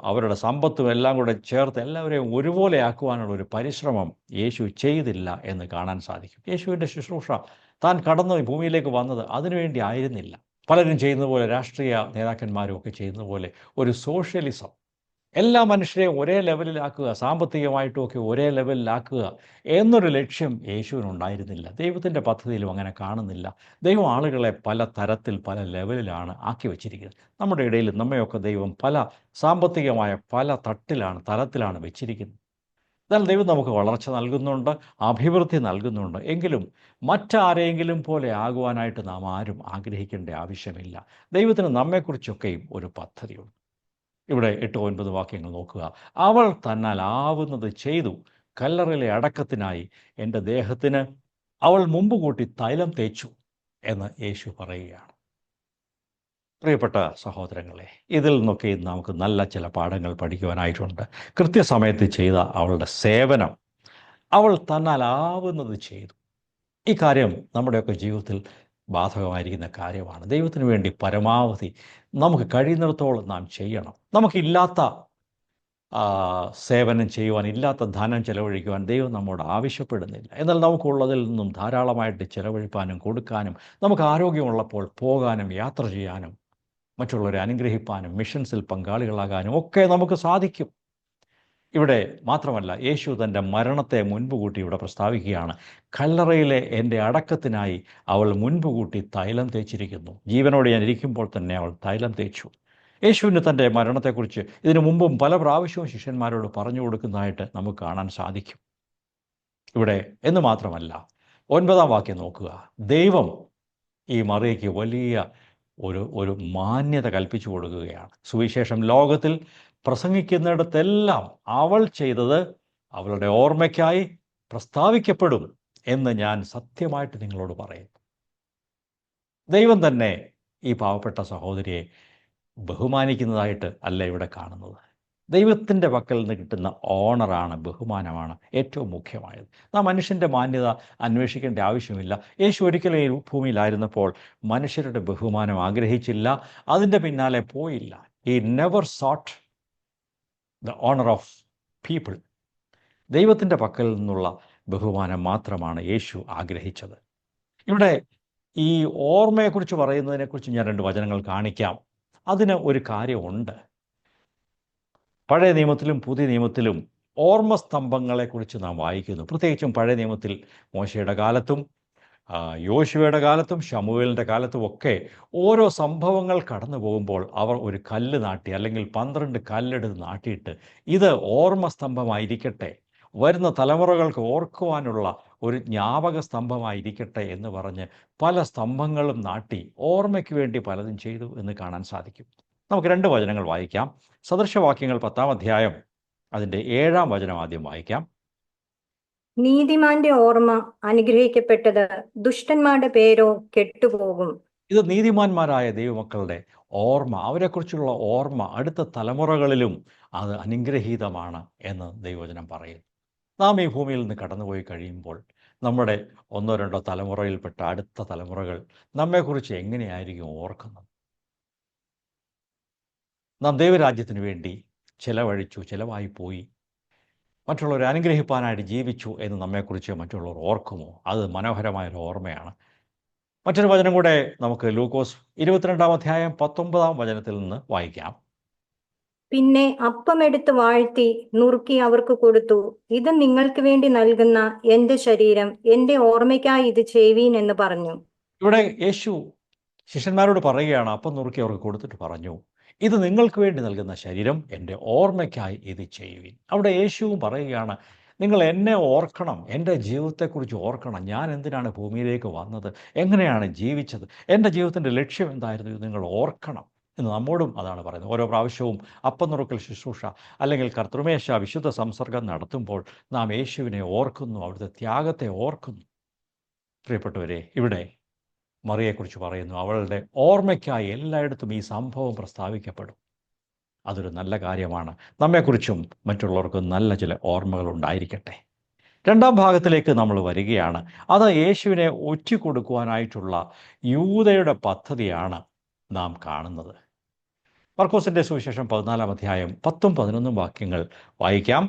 അവരുടെ സമ്പത്തും എല്ലാം കൂടെ ചേർത്ത് എല്ലാവരെയും ഒരുപോലെ ആക്കുവാനുള്ള ഒരു പരിശ്രമം യേശു ചെയ്തില്ല എന്ന് കാണാൻ സാധിക്കും. യേശുവിൻ്റെ ശുശ്രൂഷ, താൻ കടന്ന് ഭൂമിയിലേക്ക് വന്നത് അതിനുവേണ്ടി ആയിരുന്നില്ല. പലരും ചെയ്യുന്ന പോലെ, രാഷ്ട്രീയ നേതാക്കന്മാരും ഒക്കെ ചെയ്യുന്ന പോലെ ഒരു സോഷ്യലിസം, എല്ലാ മനുഷ്യരെയും ഒരേ ലെവലിലാക്കുക, സാമ്പത്തികമായിട്ടുമൊക്കെ ഒരേ ലെവലിലാക്കുക എന്നൊരു ലക്ഷ്യം യേശുവിനുണ്ടായിരുന്നില്ല. ദൈവത്തിൻ്റെ പദ്ധതിയിലും അങ്ങനെ കാണുന്നില്ല. ദൈവം ആളുകളെ പല തരത്തിൽ, പല ലെവലിലാണ് ആക്കി വച്ചിരിക്കുന്നത്. നമ്മുടെ ഇടയിൽ നമ്മയൊക്കെ ദൈവം പല സാമ്പത്തികമായ പല തലത്തിലാണ് വെച്ചിരിക്കുന്നത്. എന്നാൽ ദൈവം നമുക്ക് വളർച്ച നൽകുന്നുണ്ട്, അഭിവൃദ്ധി നൽകുന്നുണ്ട്. എങ്കിലും മറ്റാരെങ്കിലും പോലെ ആകുവാനായിട്ട് നാം ആരും ആഗ്രഹിക്കേണ്ട ആവശ്യമില്ല. ദൈവത്തിന് നമ്മെക്കുറിച്ചൊക്കെയും ഒരു പദ്ധതിയുണ്ട്. ഇവിടെ 8-9 വാക്യങ്ങൾ നോക്കുക. അവൾ തന്നാൽ ആവുന്നത് ചെയ്തു. കല്ലറയിലെ അടക്കത്തിനായി എൻ്റെ ദേഹത്തിന് അവൾ മുമ്പ് കൂട്ടി തൈലം തേച്ചു എന്ന് യേശു പറയുകയാണ്. പ്രിയപ്പെട്ട സഹോദരങ്ങളെ, ഇതിൽ നിന്നൊക്കെ നമുക്ക് നല്ല ചില പാഠങ്ങൾ പഠിക്കുവാനായിട്ടുണ്ട്. കൃത്യസമയത്ത് ചെയ്ത അവളുടെ സേവനം, അവൾ തന്നാൽ ആവുന്നത് ചെയ്തു. ഈ കാര്യം നമ്മുടെയൊക്കെ ജീവിതത്തിൽ ബാധകമായിരിക്കുന്ന കാര്യമാണ്. ദൈവത്തിന് വേണ്ടി പരമാവധി നമുക്ക് കഴിയുന്നിടത്തോളം നാം ചെയ്യണം. നമുക്കില്ലാത്ത സേവനം ചെയ്യുവാൻ, ഇല്ലാത്ത ധനം ചെലവഴിക്കുവാൻ ദൈവം നമ്മോട് ആവശ്യപ്പെടുന്നില്ല. എന്നാൽ നമുക്കുള്ളതിൽ നിന്നും ധാരാളമായിട്ട് ചെലവഴിപ്പാനും കൊടുക്കാനും, നമുക്ക് ആരോഗ്യമുള്ളപ്പോൾ പോകാനും യാത്ര ചെയ്യാനും മറ്റുള്ളവരെ അനുഗ്രഹിപ്പാനും മിഷൻസിൽ പങ്കാളികളാകാനും ഒക്കെ നമുക്ക് സാധിക്കും. ഇവിടെ മാത്രമല്ല, യേശു തൻ്റെ മരണത്തെ മുൻപ് കൂട്ടി ഇവിടെ പ്രസ്താവിക്കുകയാണ്. കല്ലറയിലെ എൻ്റെ അടക്കത്തിനായി അവൾ മുൻപ് കൂട്ടി തൈലം തേച്ചിരിക്കുന്നു. ജീവനോടെ ഞാൻ ഇരിക്കുമ്പോൾ തന്നെ അവൾ തൈലം തേച്ചു. യേശുവിന് തൻ്റെ മരണത്തെക്കുറിച്ച് ഇതിനു മുമ്പും പല പ്രാവശ്യവും ശിഷ്യന്മാരോട് പറഞ്ഞു കൊടുക്കുന്നതായിട്ട് നമുക്ക് കാണാൻ സാധിക്കും. ഇവിടെ എന്ന് മാത്രമല്ല, 9-ാം വാക്യം നോക്കുക. ദൈവം ഈ മറിയയ്ക്ക് വലിയ ഒരു മാന്യത കൽപ്പിച്ചു കൊടുക്കുകയാണ്. സുവിശേഷം ലോകത്തിൽ പ്രസംഗിക്കുന്നിടത്തെല്ലാം അവൾ ചെയ്തത് അവളുടെ ഓർമ്മയ്ക്കായി പ്രസ്താവിക്കപ്പെടും എന്ന് ഞാൻ സത്യമായിട്ട് നിങ്ങളോട് പറയുന്നു. ദൈവം തന്നെ ഈ പാവപ്പെട്ട സഹോദരിയെ ബഹുമാനിക്കുന്നതായിട്ട് അല്ല ഇവിടെ കാണുന്നത്. ദൈവത്തിൻ്റെ പക്കൽ നിന്ന് കിട്ടുന്ന ഓണറാണ്, ബഹുമാനമാണ് ഏറ്റവും മുഖ്യമായത്. നാം മനുഷ്യൻ്റെ മാന്യത അന്വേഷിക്കേണ്ട ആവശ്യമില്ല. യേശു ഒരിക്കലും ഈ ഭൂമിയിലായിരുന്നപ്പോൾ മനുഷ്യരുടെ ബഹുമാനം ആഗ്രഹിച്ചില്ല, അതിൻ്റെ പിന്നാലെ പോയില്ല. He never sought the honour of people. ദൈവത്തിൻ്റെ പക്കൽ നിന്നുള്ള ബഹുമാനം മാത്രമാണ് യേശു ആഗ്രഹിച്ചത്. ഇവിടെ ഈ ഓർമ്മയെക്കുറിച്ച് പറയുന്നതിനെക്കുറിച്ച് ഞാൻ 2 വചനങ്ങൾ കാണിക്കാം. അതിന് ഒരു കാര്യമുണ്ട്. പഴയ നിയമത്തിലും പുതിയ നിയമത്തിലും ഓർമ്മസ്തംഭങ്ങളെക്കുറിച്ച് നാം വായിക്കുന്നു. പ്രത്യേകിച്ചും പഴയ നിയമത്തിൽ മോശയുടെ കാലത്തും യോശുവയുടെ കാലത്തും ശമൂവേലിൻ്റെ കാലത്തും ഒക്കെ ഓരോ സംഭവങ്ങൾ കടന്നു പോകുമ്പോൾ അവർ ഒരു കല്ല് നാട്ടി, അല്ലെങ്കിൽ 12 കല്ലെടുത്ത് നാട്ടിയിട്ട് ഇത് ഓർമ്മസ്തംഭമായിരിക്കട്ടെ, വരുന്ന തലമുറകൾക്ക് ഓർക്കുവാനുള്ള ഒരു ജ്ഞാപക സ്തംഭമായിരിക്കട്ടെ എന്ന് പറഞ്ഞ് പല സ്തംഭങ്ങളും നാട്ടി ഓർമ്മയ്ക്ക് വേണ്ടി പലതും ചെയ്തു എന്ന് കാണാൻ സാധിക്കും. നമുക്ക് 2 വചനങ്ങൾ വായിക്കാം. സദൃശവാക്യങ്ങൾ 10-ാം അധ്യായം അതിൻ്റെ 7-ാം വചനം ആദ്യം വായിക്കാം. നീതിമാന്റെ ഓർമ്മ അനുഗ്രഹിക്കപ്പെട്ടത്, ദുഷ്ടന്മാരുടെ പേരോ കെട്ടുപോകും. ഇത് നീതിമാന്മാരായ ദൈവമക്കളുടെ ഓർമ്മ, അവരെക്കുറിച്ചുള്ള ഓർമ്മ അടുത്ത തലമുറകളിലും അത് അനുഗ്രഹീതമാണ് എന്ന് ദൈവവചനം പറയുന്നു. നാം ഈ ഭൂമിയിൽ നിന്ന് കടന്നുപോയി കഴിയുമ്പോൾ നമ്മുടെ ഒന്നോ രണ്ടോ തലമുറയിൽപ്പെട്ട അടുത്ത തലമുറകൾ നമ്മെക്കുറിച്ച് എങ്ങനെയായിരിക്കും ഓർക്കുന്നത്? നാം ദൈവരാജ്യത്തിന് വേണ്ടി ചിലവായി പോയി, മറ്റുള്ളവരെ അനുഗ്രഹിപ്പാനായിട്ട് ജീവിച്ചു എന്ന് നമ്മെക്കുറിച്ച് മറ്റുള്ളവർ ഓർക്കുമോ? അത് മനോഹരമായൊരു ഓർമ്മയാണ്. മറ്റൊരു വചനം കൂടെ നമുക്ക് ലൂക്കോസ് 22-ാം അധ്യായം 19-ാം വചനത്തിൽ നിന്ന് വായിക്കാം. പിന്നെ അപ്പമെടുത്ത് വാഴ്ത്തി നുറുക്കി അവർക്ക് കൊടുത്തു. ഇത് നിങ്ങൾക്ക് വേണ്ടി നൽകുന്ന എന്റെ ശരീരം, എന്റെ ഓർമ്മയ്ക്കായി ഇത് ചെയ്യുവീൻ എന്ന് പറഞ്ഞു. ഇവിടെ യേശു ശിഷ്യന്മാരോട് പറയുകയാണ്, അപ്പം നുറുക്കി അവർക്ക് കൊടുത്തിട്ട് പറഞ്ഞു, ഇത് നിങ്ങൾക്ക് വേണ്ടി നൽകുന്ന ശരീരം, എൻ്റെ ഓർമ്മയ്ക്കായി ഇത് ചെയ്യുവിൻ. അവിടെ യേശുവും പറയുകയാണ്, നിങ്ങൾ എന്നെ ഓർക്കണം, എൻ്റെ ജീവിതത്തെക്കുറിച്ച് ഓർക്കണം. ഞാൻ എന്തിനാണ് ഭൂമിയിലേക്ക് വന്നത്, എങ്ങനെയാണ് ജീവിച്ചത്, എൻ്റെ ജീവിതത്തിൻ്റെ ലക്ഷ്യം എന്തായിരുന്നു, ഇത് നിങ്ങൾ ഓർക്കണം എന്ന് നമ്മോടും അതാണ് പറയുന്നത്. ഓരോ പ്രാവശ്യവും അപ്പം നുറുക്കൽ ശുശ്രൂഷ അല്ലെങ്കിൽ കർത്തൃമേശ വിശുദ്ധ സംസർഗം നടത്തുമ്പോൾ നാം യേശുവിനെ ഓർക്കുന്നു, അവിടുത്തെ ത്യാഗത്തെ ഓർക്കുന്നു. പ്രിയപ്പെട്ടവരെ, ഇവിടെ മറിയെക്കുറിച്ച് പറയുന്നു, അവളുടെ ഓർമ്മയ്ക്കായി എല്ലായിടത്തും ഈ സംഭവം പ്രസ്താവിക്കപ്പെടും. അതൊരു നല്ല കാര്യമാണ്. നമ്മെക്കുറിച്ചും മറ്റുള്ളവർക്ക് നല്ല ചില ഓർമ്മകൾ ഉണ്ടായിരിക്കട്ടെ. രണ്ടാം ഭാഗത്തിലേക്ക് നമ്മൾ വരികയാണ്. അത് യേശുവിനെ ഒറ്റിക്കൊടുക്കുവാനായിട്ടുള്ള യൂദയുടെ പദ്ധതിയാണ് നാം കാണുന്നത്. മർക്കോസിൻ്റെ സുവിശേഷം 14-ാം അധ്യായം 10ഉം 11ഉം വാക്യങ്ങൾ വായിക്കാം.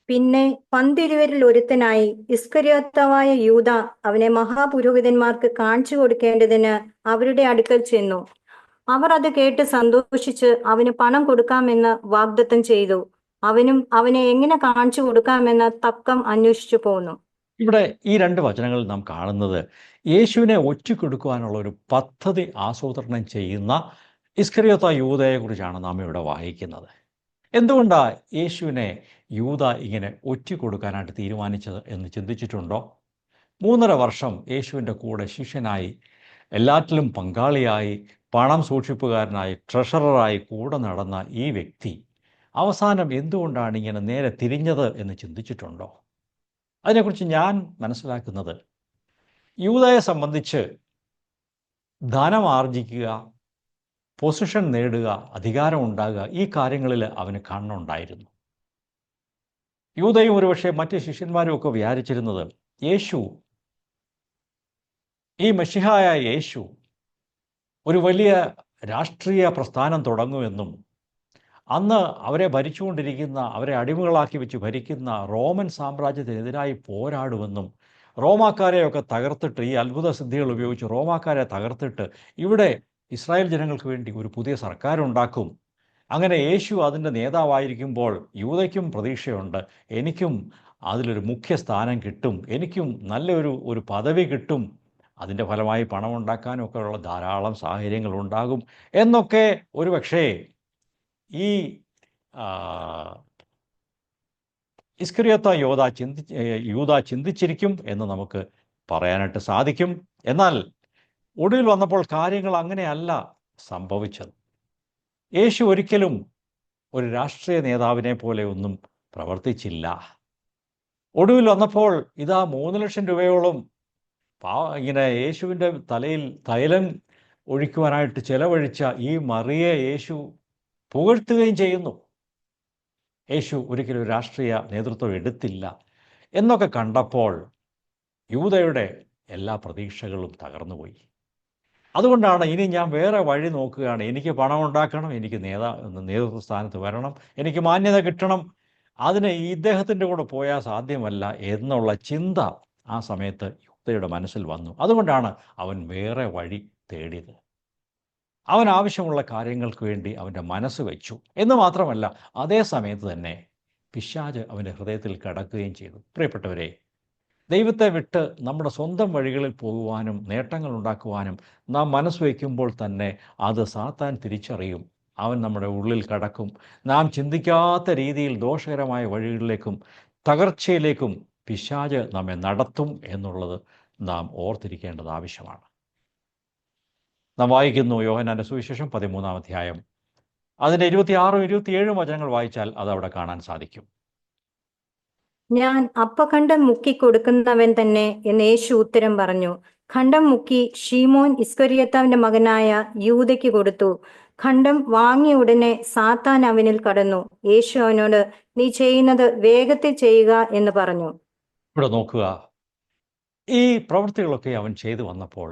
പിന്നെ 12 ഒരുത്തനായി ഇസ്കര്യോത്താവായ യൂദ അവനെ മഹാപുരോഹിതന്മാർക്ക് കാണിച്ചു കൊടുക്കേണ്ടതിന് അവരുടെ അടുക്കൽ ചെന്നു. അവർ അത് കേട്ട് സന്തോഷിച്ച് അവന് പണം കൊടുക്കാമെന്ന് വാഗ്ദത്തം ചെയ്തു. അവനും അവനെ എങ്ങനെ കാണിച്ചു കൊടുക്കാമെന്ന് തക്കം അന്വേഷിച്ചു പോന്നു. ഇവിടെ ഈ രണ്ട് വചനങ്ങളിൽ നാം കാണുന്നത് യേശുവിനെ ഒറ്റിക്കൊടുക്കുവാനുള്ള ഒരു പദ്ധതി ആസൂത്രണം ചെയ്യുന്ന ഇസ്കര്യോത്ത യൂദയെക്കുറിച്ചാണ് നാം ഇവിടെ വായിക്കുന്നത്. എന്തുകൊണ്ടാണ് യേശുവിനെ യൂദ ഇങ്ങനെ ഒറ്റിക്കൊടുക്കാനായിട്ട് തീരുമാനിച്ചത് എന്ന് ചിന്തിച്ചിട്ടുണ്ടോ? 3.5 വർഷം യേശുവിൻ്റെ കൂടെ ശിഷ്യനായി, എല്ലാറ്റിലും പങ്കാളിയായി, പണം സൂക്ഷിപ്പുകാരനായി, ട്രഷററായി കൂടെ നടന്ന ഈ വ്യക്തി അവസാനം എന്തുകൊണ്ടാണ് ഇങ്ങനെ നേരെ തിരിഞ്ഞത് എന്ന് ചിന്തിച്ചിട്ടുണ്ടോ? അതിനെക്കുറിച്ച് ഞാൻ മനസ്സിലാക്കുന്നത്, യൂദയെ സംബന്ധിച്ച് ധനം ആർജിക്കുക, പൊസിഷൻ നേടുക, അധികാരം ഉണ്ടാകുക, ഈ കാര്യങ്ങളിൽ അവന് കണ്ണുണ്ടായിരുന്നു. യൂദയും ഒരുപക്ഷെ മറ്റ് ശിഷ്യന്മാരും ഒക്കെ വിചാരിച്ചിരുന്നത്, ഈ മശിഹായ യേശു ഒരു വലിയ രാഷ്ട്രീയ പ്രസ്ഥാനം തുടങ്ങുമെന്നും അന്ന് അവരെ ഭരിച്ചുകൊണ്ടിരിക്കുന്ന, അവരെ അടിമകളാക്കി വെച്ച് ഭരിക്കുന്ന റോമൻ സാമ്രാജ്യത്തിനെതിരായി പോരാടുമെന്നും റോമാക്കാരെയൊക്കെ തകർത്തിട്ട്, ഈ അത്ഭുത സിദ്ധികൾ ഉപയോഗിച്ച് റോമാക്കാരെ തകർത്തിട്ട് ഇവിടെ ഇസ്രായേൽ ജനങ്ങൾക്ക് വേണ്ടി ഒരു പുതിയ സർക്കാരുണ്ടാക്കും. അങ്ങനെ യേശു അതിൻ്റെ നേതാവായിരിക്കുമ്പോൾ യൂദയ്ക്കും പ്രതീക്ഷയുണ്ട്, എനിക്കും അതിലൊരു മുഖ്യ സ്ഥാനം കിട്ടും, എനിക്കും നല്ലൊരു പദവി കിട്ടും, അതിൻ്റെ ഫലമായി പണമുണ്ടാക്കാനും ഒക്കെ ഉള്ള ധാരാളം സാഹചര്യങ്ങൾ ഉണ്ടാകും എന്നൊക്കെ ഒരുപക്ഷേ ഈ ഇസ്കര്യോത്ത യൂദ ചിന്തിച്ചിരിക്കും എന്ന് നമുക്ക് പറയാനായിട്ട് സാധിക്കും. എന്നാൽ ഒടുവിൽ വന്നപ്പോൾ കാര്യങ്ങൾ അങ്ങനെയല്ല സംഭവിച്ചത്. യേശു ഒരിക്കലും ഒരു രാഷ്ട്രീയ നേതാവിനെ പോലെ ഒന്നും പ്രവർത്തിച്ചില്ല. ഒടുവിൽ വന്നപ്പോൾ ഇതാ 3 ലക്ഷം രൂപയോളം ഇങ്ങനെ യേശുവിൻ്റെ തലയിൽ തൈലം ഒഴിക്കുവാനായിട്ട് ചെലവഴിച്ച ഈ മറിയെ യേശു പുകഴ്ത്തുകയും ചെയ്യുന്നു. യേശു ഒരിക്കലും രാഷ്ട്രീയ നേതൃത്വം എടുത്തില്ല എന്നൊക്കെ കണ്ടപ്പോൾ യൂദയുടെ എല്ലാ പ്രതീക്ഷകളും തകർന്നുപോയി. അതുകൊണ്ടാണ് ഇനി ഞാൻ വേറെ വഴി നോക്കുകയാണ്, എനിക്ക് പണം ഉണ്ടാക്കണം, എനിക്ക് നേതൃത്വ സ്ഥാനത്ത് വരണം, എനിക്ക് മാന്യത കിട്ടണം, അതിന് ഇദ്ദേഹത്തിൻ്റെ കൂടെ പോയാൽ സാധ്യമല്ല എന്നുള്ള ചിന്ത ആ സമയത്ത് യൂദയുടെ മനസ്സിൽ വന്നു. അതുകൊണ്ടാണ് അവൻ വേറെ വഴി തേടിയത്. അവൻ ആവശ്യമുള്ള കാര്യങ്ങൾക്ക് വേണ്ടി അവൻ്റെ മനസ്സ് വെച്ചു എന്ന് മാത്രമല്ല, അതേ സമയത്ത് തന്നെ പിശാച് അവൻ്റെ ഹൃദയത്തിൽ കടക്കുകയും ചെയ്തു. പ്രിയപ്പെട്ടവരെ, ദൈവത്തെ വിട്ട് നമ്മുടെ സ്വന്തം വഴികളിൽ പോകുവാനും നേട്ടങ്ങൾ ഉണ്ടാക്കുവാനും നാം മനസ്സ് വയ്ക്കുമ്പോൾ തന്നെ അത് സാത്താൻ തിരിച്ചറിയും. അവൻ നമ്മുടെ ഉള്ളിൽ കടക്കും. നാം ചിന്തിക്കാത്ത രീതിയിൽ ദോഷകരമായ വഴികളിലേക്കും തകർച്ചയിലേക്കും പിശാച് നമ്മെ നടത്തും എന്നുള്ളത് നാം ഓർത്തിരിക്കേണ്ടത് ആവശ്യമാണ്. നാം വായിക്കുന്നു യോഹന്നാന്റെ സുവിശേഷം 13-ാം അധ്യായം, അതിൻ്റെ 26-ഉം 27-ഉം വചനങ്ങൾ വായിച്ചാൽ അതവിടെ കാണാൻ സാധിക്കും. ഞാൻ അപ്പക്കണ്ടം മുക്കിക്കൊടുക്കുന്നവൻ തന്നെ എന്ന് യേശു ഉത്തരം പറഞ്ഞു. ഖണ്ഡം മുക്കി ഷീമോൻ ഇസ്കരിയോത്താവിന്റെ മകനായ യൂദയ്ക്ക് കൊടുത്തു. ഖണ്ഡം വാങ്ങിയ ഉടനെ സാത്താൻ അവനിൽ കടന്നു. യേശു അവനോട്, നീ ചെയ്യുന്നത് വേഗത്തിൽ ചെയ്യുക എന്ന് പറഞ്ഞു. ഇവിടെ നോക്കുക, ഈ പ്രവൃത്തികളൊക്കെ അവൻ ചെയ്തു വന്നപ്പോൾ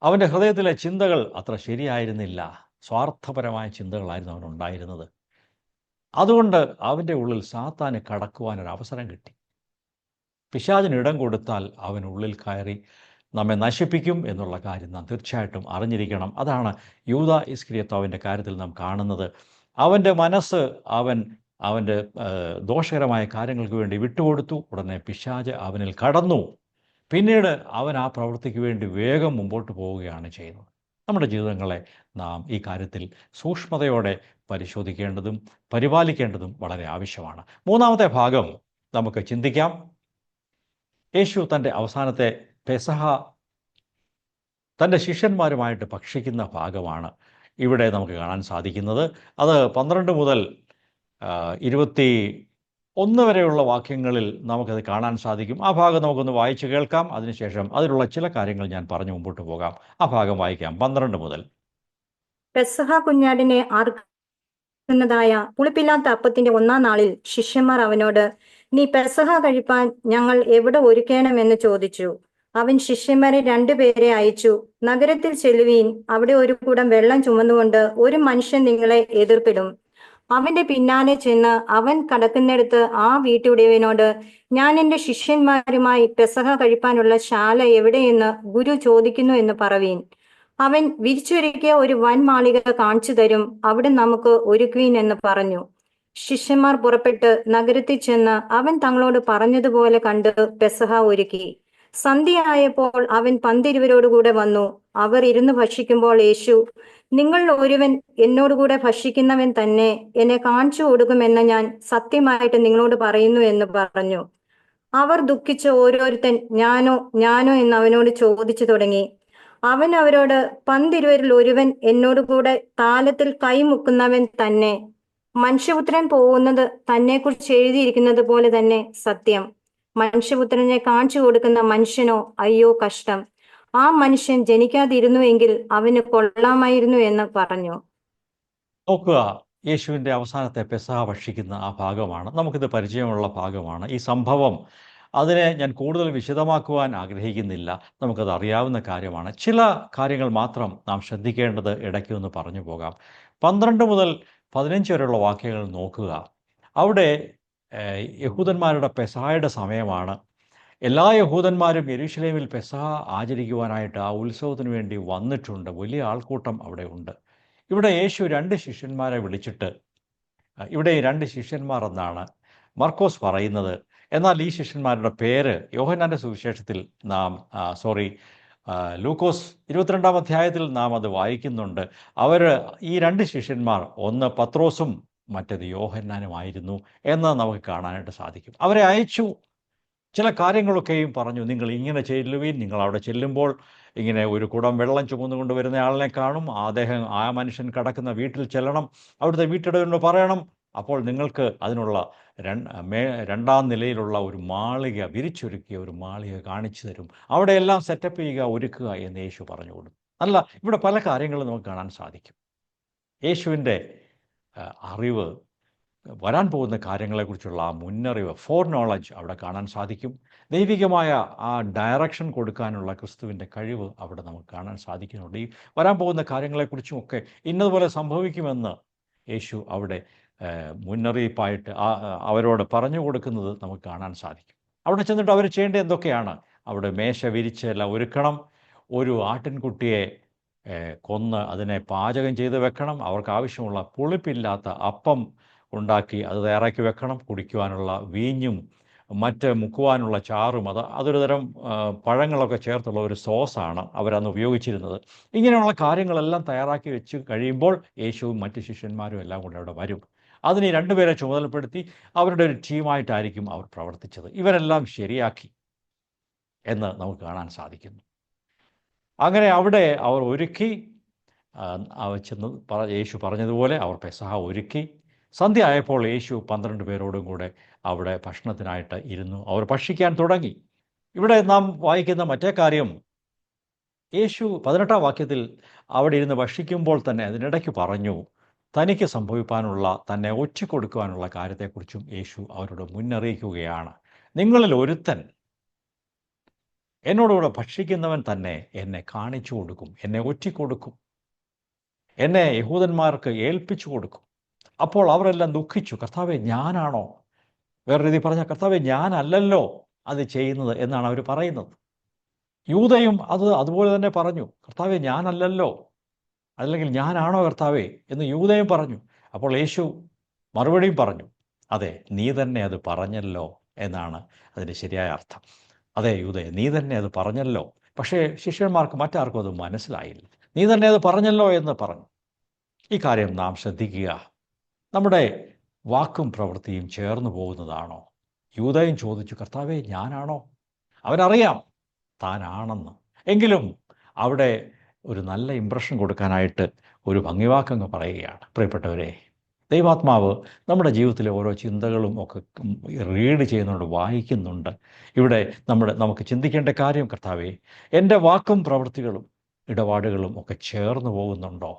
അവൻ്റെ ഹൃദയത്തിലെ ചിന്തകൾ അത്ര ശരിയായിരുന്നില്ല. സ്വാർത്ഥപരമായ ചിന്തകളായിരുന്നു അവനുണ്ടായിരുന്നത്. അതുകൊണ്ട് അവൻ്റെ ഉള്ളിൽ സാത്താന് കടക്കുവാനൊരു അവസരം കിട്ടി. പിശാചിന് ഇടം കൊടുത്താൽ അവനുള്ളിൽ കയറി നമ്മെ നശിപ്പിക്കും എന്നുള്ള കാര്യം നാം തീർച്ചയായിട്ടും അറിഞ്ഞിരിക്കണം. അതാണ് യൂദ ഇസ്കരിയോത്താവിൻ്റെ കാര്യത്തിൽ നാം കാണുന്നത്. അവൻ്റെ മനസ്സ് അവൻ്റെ ദോഷകരമായ കാര്യങ്ങൾക്ക് വേണ്ടി വിട്ടുകൊടുത്തു. ഉടനെ പിശാച് അവനിൽ കടന്നു. പിന്നീട് അവൻ ആ പ്രവൃത്തിക്ക് വേണ്ടി വേഗം മുമ്പോട്ട് പോവുകയാണ് ചെയ്യുന്നത്. നമ്മുടെ ജീവിതങ്ങളെ നാം ഈ കാര്യത്തിൽ സൂക്ഷ്മതയോടെ പരിശോധിക്കേണ്ടതും പരിപാലിക്കേണ്ടതും വളരെ ആവശ്യമാണ്. മൂന്നാമത്തെ ഭാഗം നമുക്ക് ചിന്തിക്കാം. യേശു തൻ്റെ അവസാനത്തെ പെസഹ തൻ്റെ ശിഷ്യന്മാരുമായിട്ട് ഭക്ഷിക്കുന്ന ഭാഗമാണ് ഇവിടെ നമുക്ക് കാണാൻ സാധിക്കുന്നത്. അത് 12 മുതൽ 21 വരെയുള്ള വാക്യങ്ങളിൽ നമുക്കത് കാണാൻ സാധിക്കും. ആ ഭാഗം നമുക്കൊന്ന് വായിച്ച് കേൾക്കാം. അതിനുശേഷം അതിലുള്ള ചില കാര്യങ്ങൾ ഞാൻ പറഞ്ഞു മുമ്പോട്ട് പോകാം. ആ ഭാഗം വായിക്കാം. 12 മുതൽ. പെസഹ കുഞ്ഞാടിനെ അറുക്കുന്നതായ പുളിപ്പില്ലാത്ത അപ്പത്തിന്റെ 1-ാം നാളിൽ ശിഷ്യന്മാർ അവനോട്, നീ പെസഹ കഴിപ്പാൻ ഞങ്ങൾ എവിടെ ഒരുക്കണമെന്ന് ചോദിച്ചു. അവൻ ശിഷ്യന്മാരെ 2 പേരെ അയച്ചു. നഗരത്തിൽ ചെല്ലുവീൻ, അവിടെ ഒരു കുടം വെള്ളം ചുമന്നുകൊണ്ട് ഒരു മനുഷ്യൻ നിങ്ങളെ എതിർപ്പിടും. അവന്റെ പിന്നാലെ ചെന്ന് അവൻ കടക്കുന്നിടത്ത് ആ വീട്ടുടയവനോട്, ഞാൻ എന്റെ ശിഷ്യന്മാരുമായി പെസഹ കഴിപ്പാനുള്ള ശാല എവിടെയെന്ന് ഗുരു ചോദിക്കുന്നു എന്ന് പറവീൻ. അവൻ വിരിച്ചൊരുക്കിയ ഒരു വൻ മാളിക കാണിച്ചു തരും, അവിടെ നമുക്ക് ഒരുക്കുവീൻ എന്ന് പറഞ്ഞു. ശിഷ്യന്മാർ പുറപ്പെട്ട് നഗരത്തിൽ ചെന്ന് അവൻ തങ്ങളോട് പറഞ്ഞതുപോലെ കണ്ട് പെസഹ ഒരുക്കി. സന്ധ്യയായപ്പോൾ അവൻ 12 വന്നു. അവർ ഇരുന്ന് ഭക്ഷിക്കുമ്പോൾ യേശു, നിങ്ങളിൽ ഒരുവൻ എന്നോടുകൂടെ ഭക്ഷിക്കുന്നവൻ തന്നെ എന്നെ കാണിച്ചു കൊടുക്കുമെന്ന് ഞാൻ സത്യമായിട്ട് നിങ്ങളോട് പറയുന്നു എന്ന് പറഞ്ഞു. അവർ ദുഃഖിച്ച് ഓരോരുത്തൻ ഞാനോ ഞാനോ എന്ന് അവനോട് ചോദിച്ചു തുടങ്ങി. അവൻ അവരോട്, 12 ഒരുവൻ എന്നോടുകൂടെ താലത്തിൽ കൈമുക്കുന്നവൻ തന്നെ. മനുഷ്യപുത്രൻ പോകുന്നത് തന്നെക്കുറിച്ച് എഴുതിയിരിക്കുന്നത് പോലെ തന്നെ സത്യം. മനുഷ്യപുത്രനെ കാണിച്ചു കൊടുക്കുന്ന മനുഷ്യനോ അയ്യോ കഷ്ടം. ആ മനുഷ്യൻ ജനിക്കാതിരുന്നുവെങ്കിൽ അവന് കൊള്ളാമായിരുന്നു എന്ന് പറഞ്ഞു. നോക്കുക, യേശുവിൻ്റെ അവസാനത്തെ പെസഹ ഭക്ഷിക്കുന്ന ആ ഭാഗമാണ്. നമുക്കിത് പരിചയമുള്ള ഭാഗമാണ്. ഈ സംഭവം അതിനെ ഞാൻ കൂടുതൽ വിശദമാക്കുവാൻ ആഗ്രഹിക്കുന്നില്ല. നമുക്കത് അറിയാവുന്ന കാര്യമാണ്. ചില കാര്യങ്ങൾ മാത്രം നാം ശ്രദ്ധിക്കേണ്ടത് ഇടയ്ക്കൊന്ന് പറഞ്ഞു പോകാം. 12 മുതൽ 15 വരെയുള്ള വാക്യങ്ങൾ നോക്കുക. അവിടെ യഹൂദന്മാരുടെ പെസഹയുടെ സമയമാണ്. എല്ലാ യഹൂദന്മാരും യെരൂശലേമിൽ പെസഹ ആചരിക്കുവാനായിട്ട് ആ ഉത്സവത്തിന് വേണ്ടി വന്നിട്ടുണ്ട്. വലിയ ആൾക്കൂട്ടം അവിടെ ഉണ്ട്. ഇവിടെ യേശു 2 ശിഷ്യന്മാരെ വിളിച്ചിട്ട്, ഇവിടെ 2 ശിഷ്യന്മാർ എന്നാണ് മർക്കോസ് പറയുന്നത്. എന്നാൽ ഈ ശിഷ്യന്മാരുടെ പേര് യോഹന്നാൻ്റെ സുവിശേഷത്തിൽ ലൂക്കോസ് 22-ാം അധ്യായത്തിൽ നാം അത് വായിക്കുന്നുണ്ട്. ഈ 2 ശിഷ്യന്മാർ, ഒന്ന് പത്രോസും മറ്റേത് യോഹന്നാനുമായിരുന്നു എന്ന് നമുക്ക് കാണാനായിട്ട് സാധിക്കും. അവരെ അയച്ചു. ചില കാര്യങ്ങളൊക്കെയും പറഞ്ഞു. നിങ്ങൾ ഇങ്ങനെ ചെല്ലുവീൻ, നിങ്ങൾ അവിടെ ചെല്ലുമ്പോൾ ഇങ്ങനെ ഒരു കുടം വെള്ളം ചുമന്നുകൊണ്ട് വരുന്ന ആളിനെ കാണും. ആ മനുഷ്യൻ കിടക്കുന്ന വീട്ടിൽ ചെല്ലണം. അവിടുത്തെ വീട്ടിടവനോട് പറയണം. അപ്പോൾ നിങ്ങൾക്ക് അതിനുള്ള 2-ാം നിലയിലുള്ള ഒരു മാളിക, വിരിച്ചൊരുക്കിയ ഒരു മാളിക കാണിച്ചു തരും. അവിടെയെല്ലാം സെറ്റപ്പ് ചെയ്യുക, ഒരുക്കുക എന്ന് യേശു പറഞ്ഞു കൊടുത്തു. അല്ല, ഇവിടെ പല കാര്യങ്ങളും നമുക്ക് കാണാൻ സാധിക്കും. യേശുവിൻ്റെ അറിവ്, വരാൻ പോകുന്ന കാര്യങ്ങളെക്കുറിച്ചുള്ള ആ മുന്നറിവ്, ഫോർ നോളജ് അവിടെ കാണാൻ സാധിക്കും. ദൈവികമായ ആ ഡയറക്ഷൻ കൊടുക്കാനുള്ള ക്രിസ്തുവിൻ്റെ കഴിവ് അവിടെ നമുക്ക് കാണാൻ സാധിക്കുന്നുണ്ട്. ഈ വരാൻ പോകുന്ന കാര്യങ്ങളെക്കുറിച്ചുമൊക്കെ ഇന്നതുപോലെ സംഭവിക്കുമെന്ന് യേശു അവിടെ മുന്നറിയിപ്പായിട്ട് അവരോട് പറഞ്ഞു കൊടുക്കുന്നത് നമുക്ക് കാണാൻ സാധിക്കും. അവിടെ ചെന്നിട്ട് അവർ ചെയ്യേണ്ടത് എന്തൊക്കെയാണ്? അവിടെ മേശ വിരിച്ച് എല്ലാം ഒരുക്കണം. ഒരു ആട്ടിൻകുട്ടിയെ കൊന്ന് അതിനെ പാചകം ചെയ്ത് വെക്കണം. അവർക്ക് ആവശ്യമുള്ള പുളിപ്പില്ലാത്ത അപ്പം ഉണ്ടാക്കി അത് തയ്യാറാക്കി വെക്കണം. കുടിക്കുവാനുള്ള വീഞ്ഞും മറ്റ് മുക്കുവാനുള്ള ചാറും, അതൊരു തരം പഴങ്ങളൊക്കെ ചേർത്തുള്ള ഒരു സോസാണ് അവരന്ന് ഉപയോഗിച്ചിരുന്നത്. ഇങ്ങനെയുള്ള കാര്യങ്ങളെല്ലാം തയ്യാറാക്കി വെച്ച് കഴിയുമ്പോൾ യേശുവും മറ്റ് ശിഷ്യന്മാരും എല്ലാം കൂടെ അവിടെ വരും. അതിന് 2 പേരെ ചുമതലപ്പെടുത്തി അവരുടെ ഒരു ടീമായിട്ടായിരിക്കും അവർ പ്രവർത്തിച്ചത്. ഇവരെല്ലാം ശരിയാക്കി എന്ന് നമുക്ക് കാണാൻ സാധിക്കുന്നു. അങ്ങനെ അവിടെ അവർ ഒരുക്കി, യേശു പറഞ്ഞതുപോലെ അവർ പെസഹ ഒരുക്കി. സന്ധ്യ ആയപ്പോൾ യേശു 12 പേരോടും കൂടെ അവിടെ ഭക്ഷണത്തിനായിട്ട് ഇരുന്നു. അവർ ഭക്ഷിക്കാൻ തുടങ്ങി. ഇവിടെ നാം വായിക്കുന്ന മറ്റേ കാര്യം, യേശു 18-ാം വാക്യത്തിൽ അവിടെ ഇരുന്ന് ഭക്ഷിക്കുമ്പോൾ തന്നെ അതിനിടയ്ക്ക് പറഞ്ഞു, തനിക്ക് സംഭവിപ്പാനുള്ള, തന്നെ ഒറ്റിക്കൊടുക്കുവാനുള്ള കാര്യത്തെക്കുറിച്ചും യേശു അവരോട് മുന്നറിയിക്കുകയാണ്. നിങ്ങളിൽ ഒരുത്തൻ, എന്നോടുകൂടെ ഭക്ഷിക്കുന്നവൻ തന്നെ എന്നെ കാണിച്ചു കൊടുക്കും, എന്നെ ഒറ്റിക്കൊടുക്കും, എന്നെ യഹൂദന്മാർക്ക് ഏൽപ്പിച്ചു കൊടുക്കും. അപ്പോൾ അവരെല്ലാം ദുഃഖിച്ചു. കർത്താവെ, ഞാനാണോ? വേറെ രീതി പറഞ്ഞാൽ, കർത്താവെ, ഞാനല്ലല്ലോ അത് ചെയ്യുന്നത് എന്നാണ് അവർ പറയുന്നത്. യൂദയും അതുപോലെ തന്നെ പറഞ്ഞു, കർത്താവെ, ഞാനല്ലല്ലോ, അല്ലെങ്കിൽ ഞാനാണോ കർത്താവെ എന്ന് യൂദയും പറഞ്ഞു. അപ്പോൾ യേശു മറുപടിയും പറഞ്ഞു, അതെ, നീ തന്നെ അത് പറഞ്ഞല്ലോ എന്നാണ് അതിൻ്റെ ശരിയായ അർത്ഥം. അതെ യൂദേ, നീ തന്നെ അത് പറഞ്ഞല്ലോ. പക്ഷേ ശിഷ്യന്മാർക്ക് മറ്റാർക്കും അത് മനസ്സിലായില്ല. നീ തന്നെ അത് പറഞ്ഞല്ലോ എന്ന് പറഞ്ഞു. ഈ കാര്യം നാം ശ്രദ്ധിക്കുക. നമ്മുടെ വാക്കും പ്രവൃത്തിയും ചേർന്ന് പോകുന്നതാണോ? യൂദയും ചോദിച്ചു, കർത്താവെ, ഞാനാണോ? അവനറിയാം താനാണെന്ന്. എങ്കിലും അവിടെ ഒരു നല്ല ഇമ്പ്രഷൻ കൊടുക്കാനായിട്ട് ഒരു ഭംഗിവാക്കങ്ങ് പറയുകയാണ്. പ്രിയപ്പെട്ടവരെ, ദൈവാത്മാവ് നമ്മുടെ ജീവിതത്തിലെ ഓരോ ചിന്തകളും ഒക്കെ റീഡ് ചെയ്യുന്നുണ്ട്, വായിക്കുന്നുണ്ട്. ഇവിടെ നമുക്ക് ചിന്തിക്കേണ്ട കാര്യം, കർത്താവെ, എൻ്റെ വാക്കും പ്രവൃത്തികളും ഇടപാടുകളും ഒക്കെ ചേർന്ന് പോകുന്നുണ്ടോ?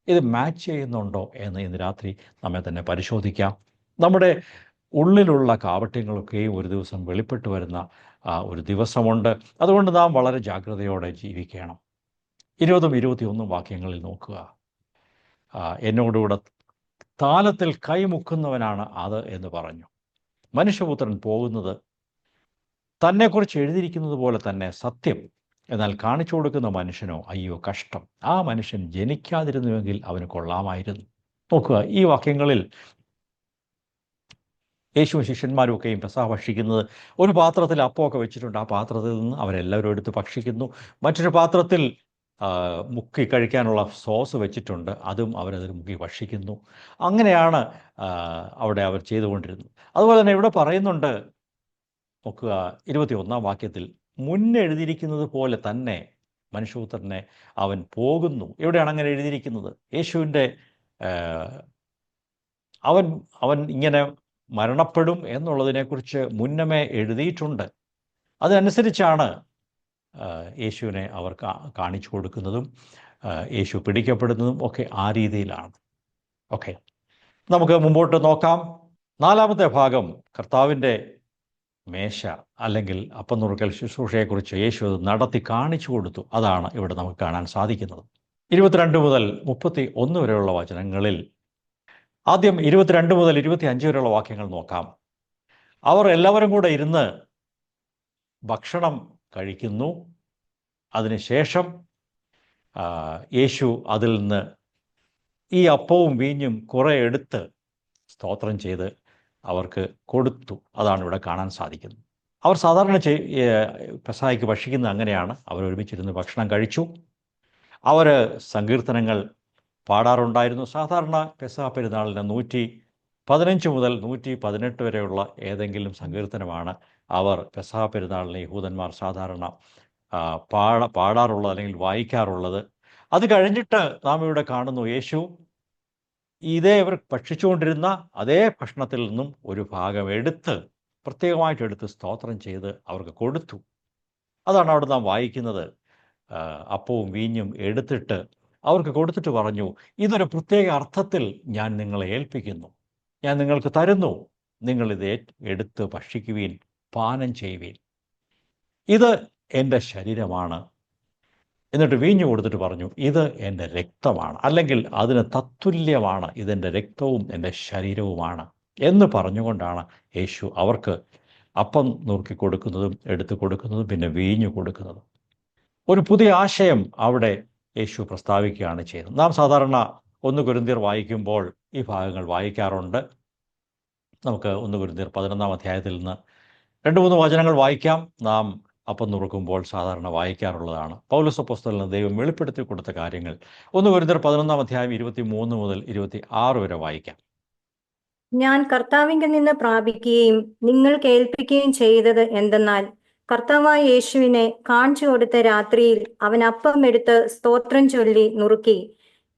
ഇത് മാച്ച് ചെയ്യുന്നുണ്ടോ എന്ന് ഇന്ന് രാത്രി നമ്മെ തന്നെ പരിശോധിക്കാം. നമ്മുടെ ഉള്ളിലുള്ള കാപട്യങ്ങളൊക്കെയും ഒരു ദിവസം വെളിപ്പെട്ട് വരുന്ന ഒരു ദിവസമുണ്ട്. അതുകൊണ്ട് നാം വളരെ ജാഗ്രതയോടെ ജീവിക്കണം. 20ഉം 21ഉം വാക്യങ്ങളിൽ നോക്കുക. എന്നോടുകൂടെ താലത്തിൽ കൈമുക്കുന്നവനാണ് അത് എന്ന് പറഞ്ഞു. മനുഷ്യപുത്രൻ പോകുന്നത് തന്നെക്കുറിച്ച് എഴുതിയിരിക്കുന്നത് പോലെ തന്നെ സത്യം. എന്നാൽ കാണിച്ചു കൊടുക്കുന്ന മനുഷ്യനോ, അയ്യോ കഷ്ടം, ആ മനുഷ്യൻ ജനിക്കാതിരുന്നുവെങ്കിൽ അവന് കൊള്ളാമായിരുന്നു. നോക്കുക, ഈ വാക്യങ്ങളിൽ യേശുവും ശിഷ്യന്മാരും ഒക്കെയും പെസഹ ഭക്ഷിക്കുന്നത് ഒരു പാത്രത്തിൽ അപ്പമൊക്കെ വെച്ചിട്ടുണ്ട്. ആ പാത്രത്തിൽ നിന്ന് അവരെല്ലാവരും എടുത്ത് ഭക്ഷിക്കുന്നു. മറ്റൊരു പാത്രത്തിൽ മുക്കി കഴിക്കാനുള്ള സോസ് വെച്ചിട്ടുണ്ട്, അതും അവരതിൽ മുക്കി ഭക്ഷിക്കുന്നു. അങ്ങനെയാണ് അവിടെ അവർ ചെയ്തുകൊണ്ടിരുന്നത്. അതുപോലെ തന്നെ ഇവിടെ പറയുന്നുണ്ട്, നോക്കുക 21-ാം വാക്യത്തിൽ, മുന്നേ എഴുതിയിരിക്കുന്നത് പോലെ തന്നെ മനുഷ്യപുത്രനെ അവൻ പോകുന്നു. എവിടെയാണ് അങ്ങനെ എഴുതിയിരിക്കുന്നത്? യേശുവിൻ്റെ അവൻ ഇങ്ങനെ മരണപ്പെടും എന്നുള്ളതിനെക്കുറിച്ച് മുന്നമേ എഴുതിയിട്ടുണ്ട്. അതിനനുസരിച്ചാണ് യേശുവിനെ അവർ കാണിച്ചു കൊടുക്കുന്നതും യേശു പിടിക്കപ്പെടുന്നതും ഒക്കെ ആ രീതിയിലാണ്. ഓക്കെ, നമുക്ക് മുമ്പോട്ട് നോക്കാം. 4-ാമത്തെ ഭാഗം, കർത്താവിൻ്റെ മേശ അല്ലെങ്കിൽ അപ്പം നുറുക്കൽ ശുശ്രൂഷയെക്കുറിച്ച് യേശു അത് നടത്തി കാണിച്ചു കൊടുത്തു. അതാണ് ഇവിടെ നമുക്ക് കാണാൻ സാധിക്കുന്നത്. 22 മുതൽ 31 വരെയുള്ള വചനങ്ങളിൽ ആദ്യം 22 മുതൽ 25 വരെയുള്ള വാക്യങ്ങൾ നോക്കാം. അവർ എല്ലാവരും കൂടെ ഇരുന്ന് ഭക്ഷണം കഴിക്കുന്നു. അതിനുശേഷം യേശു അതിൽ നിന്ന് ഈ അപ്പവും വീഞ്ഞും കുറേ എടുത്ത് സ്തോത്രം ചെയ്ത് അവർക്ക് കൊടുത്തു. അതാണ് ഇവിടെ കാണാൻ സാധിക്കുന്നത്. അവർ സാധാരണ പെസഹായ്ക്ക് ഭക്ഷിക്കുന്നത് അങ്ങനെയാണ്. അവർ ഒരുമിച്ചിരുന്ന് ഭക്ഷണം കഴിച്ചു. അവർ സങ്കീർത്തനങ്ങൾ പാടാറുണ്ടായിരുന്നു. സാധാരണ പെസഹ പെരുന്നാളിന് 115 മുതൽ 118 വരെയുള്ള ഏതെങ്കിലും സങ്കീർത്തനമാണ് അവർ പെസഹ പെരുന്നാളിന് യഹൂദന്മാർ സാധാരണ പാടാറുള്ളത് അല്ലെങ്കിൽ വായിക്കാറുള്ളത്. അത് കഴിഞ്ഞിട്ട് നാം ഇവിടെ കാണുന്നു, യേശു ഇവർ ഭക്ഷിച്ചുകൊണ്ടിരുന്ന അതേ ഭക്ഷണത്തിൽ നിന്നും ഒരു ഭാഗം പ്രത്യേകമായിട്ട് എടുത്ത് സ്തോത്രം ചെയ്ത് അവർക്ക് കൊടുത്തു. അതാണ് അവിടെ നാം വായിക്കുന്നത്. അപ്പവും വീഞ്ഞും എടുത്തിട്ട് അവർക്ക് കൊടുത്തിട്ട് പറഞ്ഞു, ഇതൊരു പ്രത്യേക അർത്ഥത്തിൽ ഞാൻ നിങ്ങളെ ഏൽപ്പിക്കുന്നു, ഞാൻ നിങ്ങൾക്ക് തരുന്നു, നിങ്ങളിത് എടുത്ത് ഭക്ഷിക്കുവീൻ, പാനം ചെയ്യുവീൻ, ഇത് എൻ്റെ ശരീരമാണ്. എന്നിട്ട് വീഞ്ഞു കൊടുത്തിട്ട് പറഞ്ഞു, ഇത് എൻ്റെ രക്തമാണ്, അല്ലെങ്കിൽ അതിന് തത്തുല്യമാണ്, ഇതെൻ്റെ രക്തവും എൻ്റെ ശരീരവുമാണ് എന്ന് പറഞ്ഞുകൊണ്ടാണ് യേശു അവർക്ക് അപ്പം നുറുക്കി കൊടുക്കുന്നതും എടുത്തു കൊടുക്കുന്നതും പിന്നെ വീഞ്ഞു കൊടുക്കുന്നതും. ഒരു പുതിയ ആശയം അവിടെ യേശു പ്രസ്താവിക്കുകയാണ് ചെയ്യുന്നത്. നാം സാധാരണ 1 കൊരിന്ത്യർ വായിക്കുമ്പോൾ ഈ ഭാഗങ്ങൾ വായിക്കാറുണ്ട്. നമുക്ക് 1 കൊരിന്ത്യർ 11-ാം അധ്യായത്തിൽ നിന്ന് 2-3 വചനങ്ങൾ വായിക്കാം. നാം അപ്പം നുറുക്കുമ്പോൾ സാധാരണ വായിക്കാറുള്ളതാണ്. പൗലോസ് അപ്പോസ്തലന് ദൈവം വെളിപ്പെടുത്തി കൊടുത്ത കാര്യങ്ങൾ 1 കൊരിന്ത്യർ 11-ാം അധ്യായം 23 മുതൽ 26 വരെ വായിക്കാം. ഞാൻ കർത്താവിങ്കിൽ നിന്ന് പ്രാപിക്കുകയും നിങ്ങൾ കേൾപ്പിക്കുകയും ചെയ്തത് എന്തെന്നാൽ, കർത്താവായ യേശുവിനെ കാണിച്ചു കൊടുത്ത രാത്രിയിൽ അവൻ അപ്പം എടുത്ത് സ്തോത്രം ചൊല്ലി നുറുക്കി,